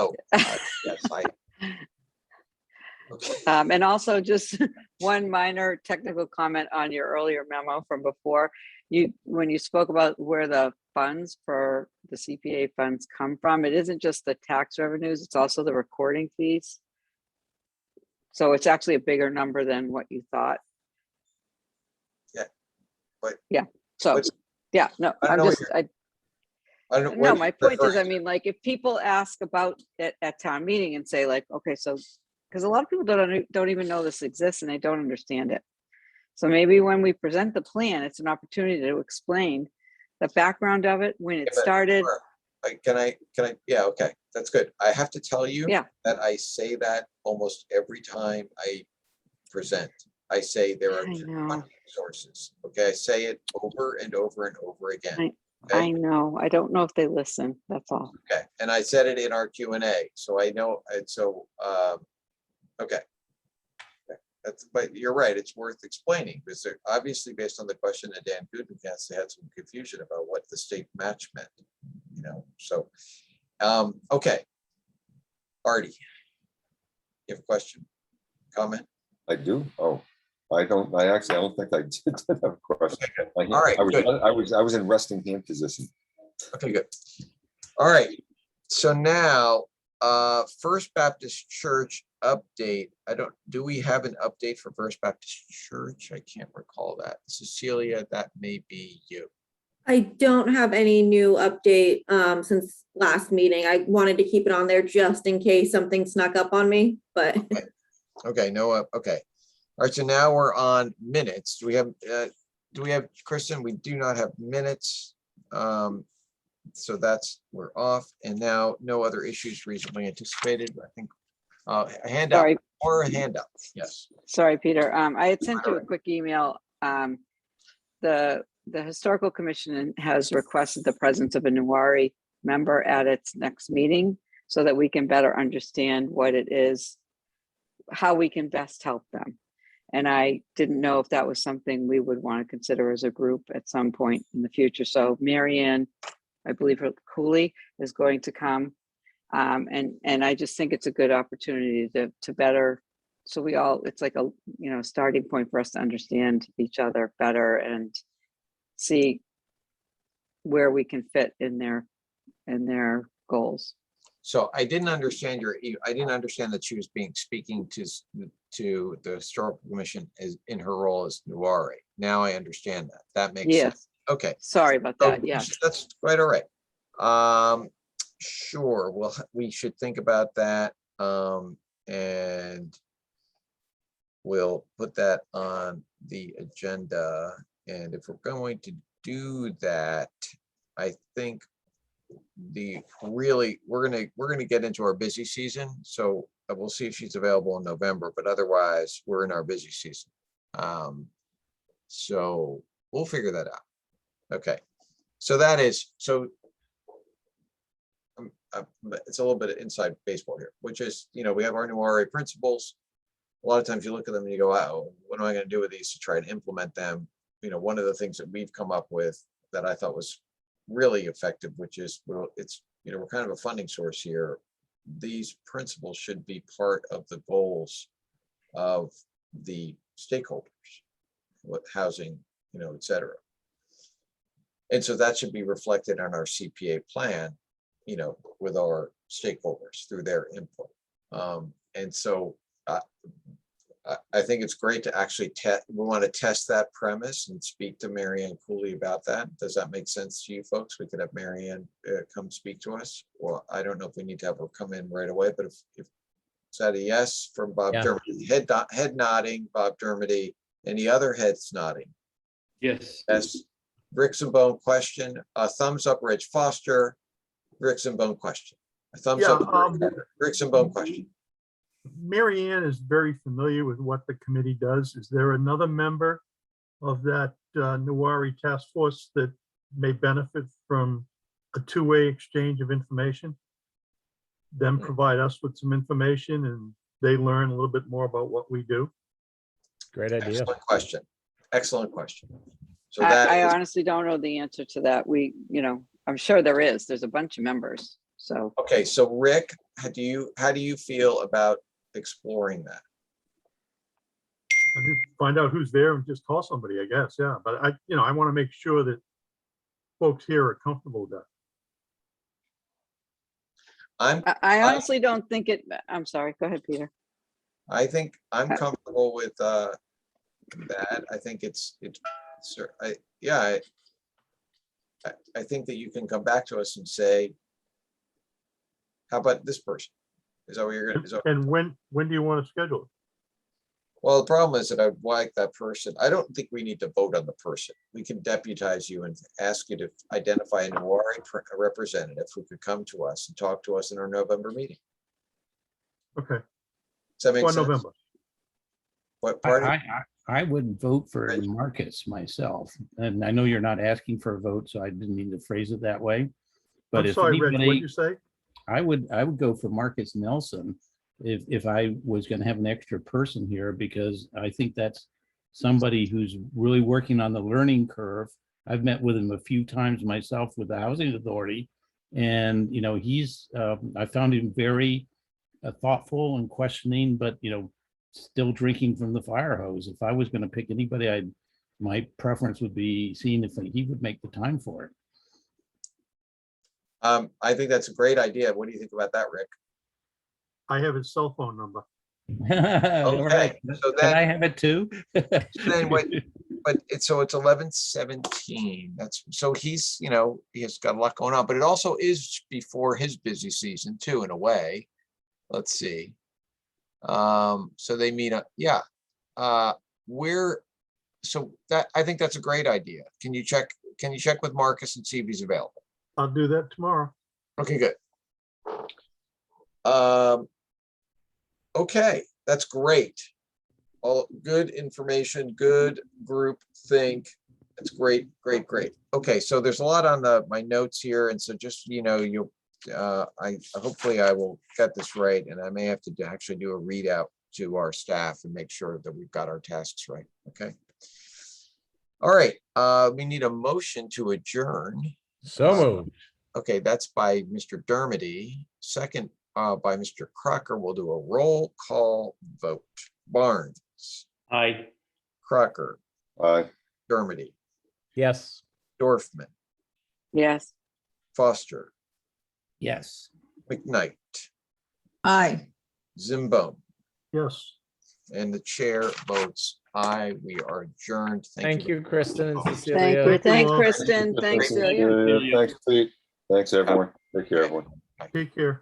Speaker 1: okay.
Speaker 7: And also just one minor technical comment on your earlier memo from before. When you spoke about where the funds for the CPA funds come from, it isn't just the tax revenues, it's also the recording fees. So it's actually a bigger number than what you thought.
Speaker 1: Yeah. But
Speaker 7: yeah. So yeah, no, I don't know. My point is, I mean, like if people ask about it at town meeting and say like, okay, so, because a lot of people don't even know this exists and they don't understand it. So maybe when we present the plan, it's an opportunity to explain the background of it, when it started.
Speaker 1: Can I, yeah, okay, that's good. I have to tell you
Speaker 7: that
Speaker 1: I say that almost every time I present. I say there are funding sources. Okay, I say it over and over and over again.
Speaker 7: I know. I don't know if they listen. That's all.
Speaker 1: Okay, and I said it in our Q&A, so I know. And so, okay. But you're right. It's worth explaining because they're obviously based on the question that Dan Gudenkast, they had some confusion about what the state match meant. You know, so okay. Artie, you have a question, comment?
Speaker 6: I do. Oh, I don't think I did have a question.
Speaker 1: Okay, all right,
Speaker 6: I was in resting hand position.
Speaker 1: Okay, good. All right. So now, First Baptist Church update. Do we have an update for First Baptist Church? I can't recall that. Cecilia, that may be you.
Speaker 10: I don't have any new update since last meeting. I wanted to keep it on there just in case something snuck up on me, but.
Speaker 1: Okay, no, okay. All right, so now we're on minutes. Do we have, Kristen? We do not have minutes. So we're off. And now no other issues reasonably anticipated. I think a hand up or a hand up. Yes.
Speaker 7: Sorry, Peter. I had sent you a quick email. The Historical Commission has requested the presence of a Newari member at its next meeting so that we can better understand what it is how we can best help them. And I didn't know if that was something we would want to consider as a group at some point in the future. So Marianne, I believe her Cooley is going to come. And I just think it's a good opportunity to better, so we all, it's like a, starting point for us to understand each other better and see where we can fit in their goals.
Speaker 1: So I didn't understand I didn't understand that she was speaking to the Historical Commission as in her role as Nuwari. Now I understand that. That makes sense.
Speaker 7: Yes,
Speaker 1: Okay.
Speaker 7: sorry about
Speaker 1: So
Speaker 7: that. Yes.
Speaker 1: that's quite all right. Sure. Well, we should think about that. And we'll put that on the agenda. And if we're going to do that, I think we're gonna get into our busy season. So we'll see if she's available in November, but otherwise we're in our busy season. So we'll figure that out. Okay. So it's a little bit of inside baseball here, which is, we have our new RA principles. A lot of times you look at them and you go, oh, what am I going to do with these to try and implement them? One of the things that we've come up with that I thought was really effective, which is, well, it's, we're kind of a funding source here. These principles should be part of the goals of the stakeholders, what housing, et cetera. And so that should be reflected on our CPA plan, with our stakeholders through their input. And so I think it's great to actually we want to test that premise and speak to Marianne Cooley about that. Does that make sense to you folks? We could have Marianne come speak to us. Well, I don't know if we need to have her come in right away, but if is that a yes from Bob Dermody? Head nodding, Bob Dermody. Any other heads nodding?
Speaker 2: Yes.
Speaker 1: Yes. Bricks and Bone question. A thumbs up, Rich Foster. Bricks and Bone question. A thumbs up. Bricks and Bone question.
Speaker 5: Marianne is very familiar with what the committee does. Is there another member of that Nuwari task force that may benefit from a two-way exchange of information? Them provide us with some information and they learn a little bit more about what we do.
Speaker 8: Great idea.
Speaker 1: Excellent question. Excellent question. So
Speaker 7: I honestly don't know the answer to that. I'm sure there's a bunch of members. So
Speaker 1: okay. So Rick, how do you feel about exploring that?
Speaker 5: I just find out who's there and just call somebody, I guess. Yeah, but I want to make sure that folks here are comfortable with that.
Speaker 7: I honestly don't think it. I'm sorry. Go ahead, Peter.
Speaker 1: I think I'm comfortable with that. I think I think that you can come back to us and say, how about this person? Is that what you're going to?
Speaker 5: And when do you want to schedule it?
Speaker 1: Well, the problem is that I'd like that person. I don't think we need to vote on the person. We can deputize you and ask you to identify a Nuwari representative who could come to us and talk to us in our November meeting.
Speaker 5: Okay.
Speaker 1: Does that make sense?
Speaker 5: November.
Speaker 1: What part?
Speaker 3: I would vote for Marcus myself. And I know you're not asking for a vote, so I didn't mean to phrase it that way. But
Speaker 5: I'm sorry, Rich, what did you say?
Speaker 3: I would go for Marcus Nelson if I was going to have an extra person here, because I think that's somebody who's really working on the learning curve. I've met with him a few times myself with the Housing Authority, and he's I found him very thoughtful and questioning, but still drinking from the fire hose. If I was going to pick anybody, my preference would be seeing if he would make the time for it.
Speaker 1: I think that's a great idea. What do you think about that, Rick?
Speaker 5: I have his cell phone number.
Speaker 1: Okay, so
Speaker 3: can I have it too?
Speaker 1: Then it's 11/17. That's so he's he has got a lot going on, but it also is before his busy season too, in a way. Let's see. So they meet up. Yeah. So that I think that's a great idea. Can you check with Marcus and see if he's available?
Speaker 5: I'll do that tomorrow.
Speaker 1: Okay, good. Okay, that's great. All good information, good group think. That's great, great, great. Okay, so there's a lot on my notes here, and so just hopefully I will get this right, and I may have to actually do a readout to our staff and make sure that we've got our tasks right. Okay. All right, we need a motion to adjourn.
Speaker 8: So moved.
Speaker 1: Okay, that's by Mr. Dermody, second by Mr. Crocker. We'll do a roll call vote. Barnes,
Speaker 2: Aye.
Speaker 1: Crocker,
Speaker 6: Aye.
Speaker 1: Dermody,
Speaker 8: Yes.
Speaker 1: Dorfman,
Speaker 7: Yes.
Speaker 1: Foster,
Speaker 3: Yes.
Speaker 1: McKnight,
Speaker 4: Aye.
Speaker 1: Zimbone,
Speaker 5: Yes.
Speaker 1: and the chair votes aye. We are adjourned.
Speaker 8: Thank you, Kristen and
Speaker 7: Thank
Speaker 8: Cecilia.
Speaker 7: you.
Speaker 5: you
Speaker 7: Thanks,
Speaker 5: all.
Speaker 7: Kristen. Thanks, Celia.
Speaker 6: Thanks, Pete. Thanks, everyone. Take care, everyone.
Speaker 5: Take care.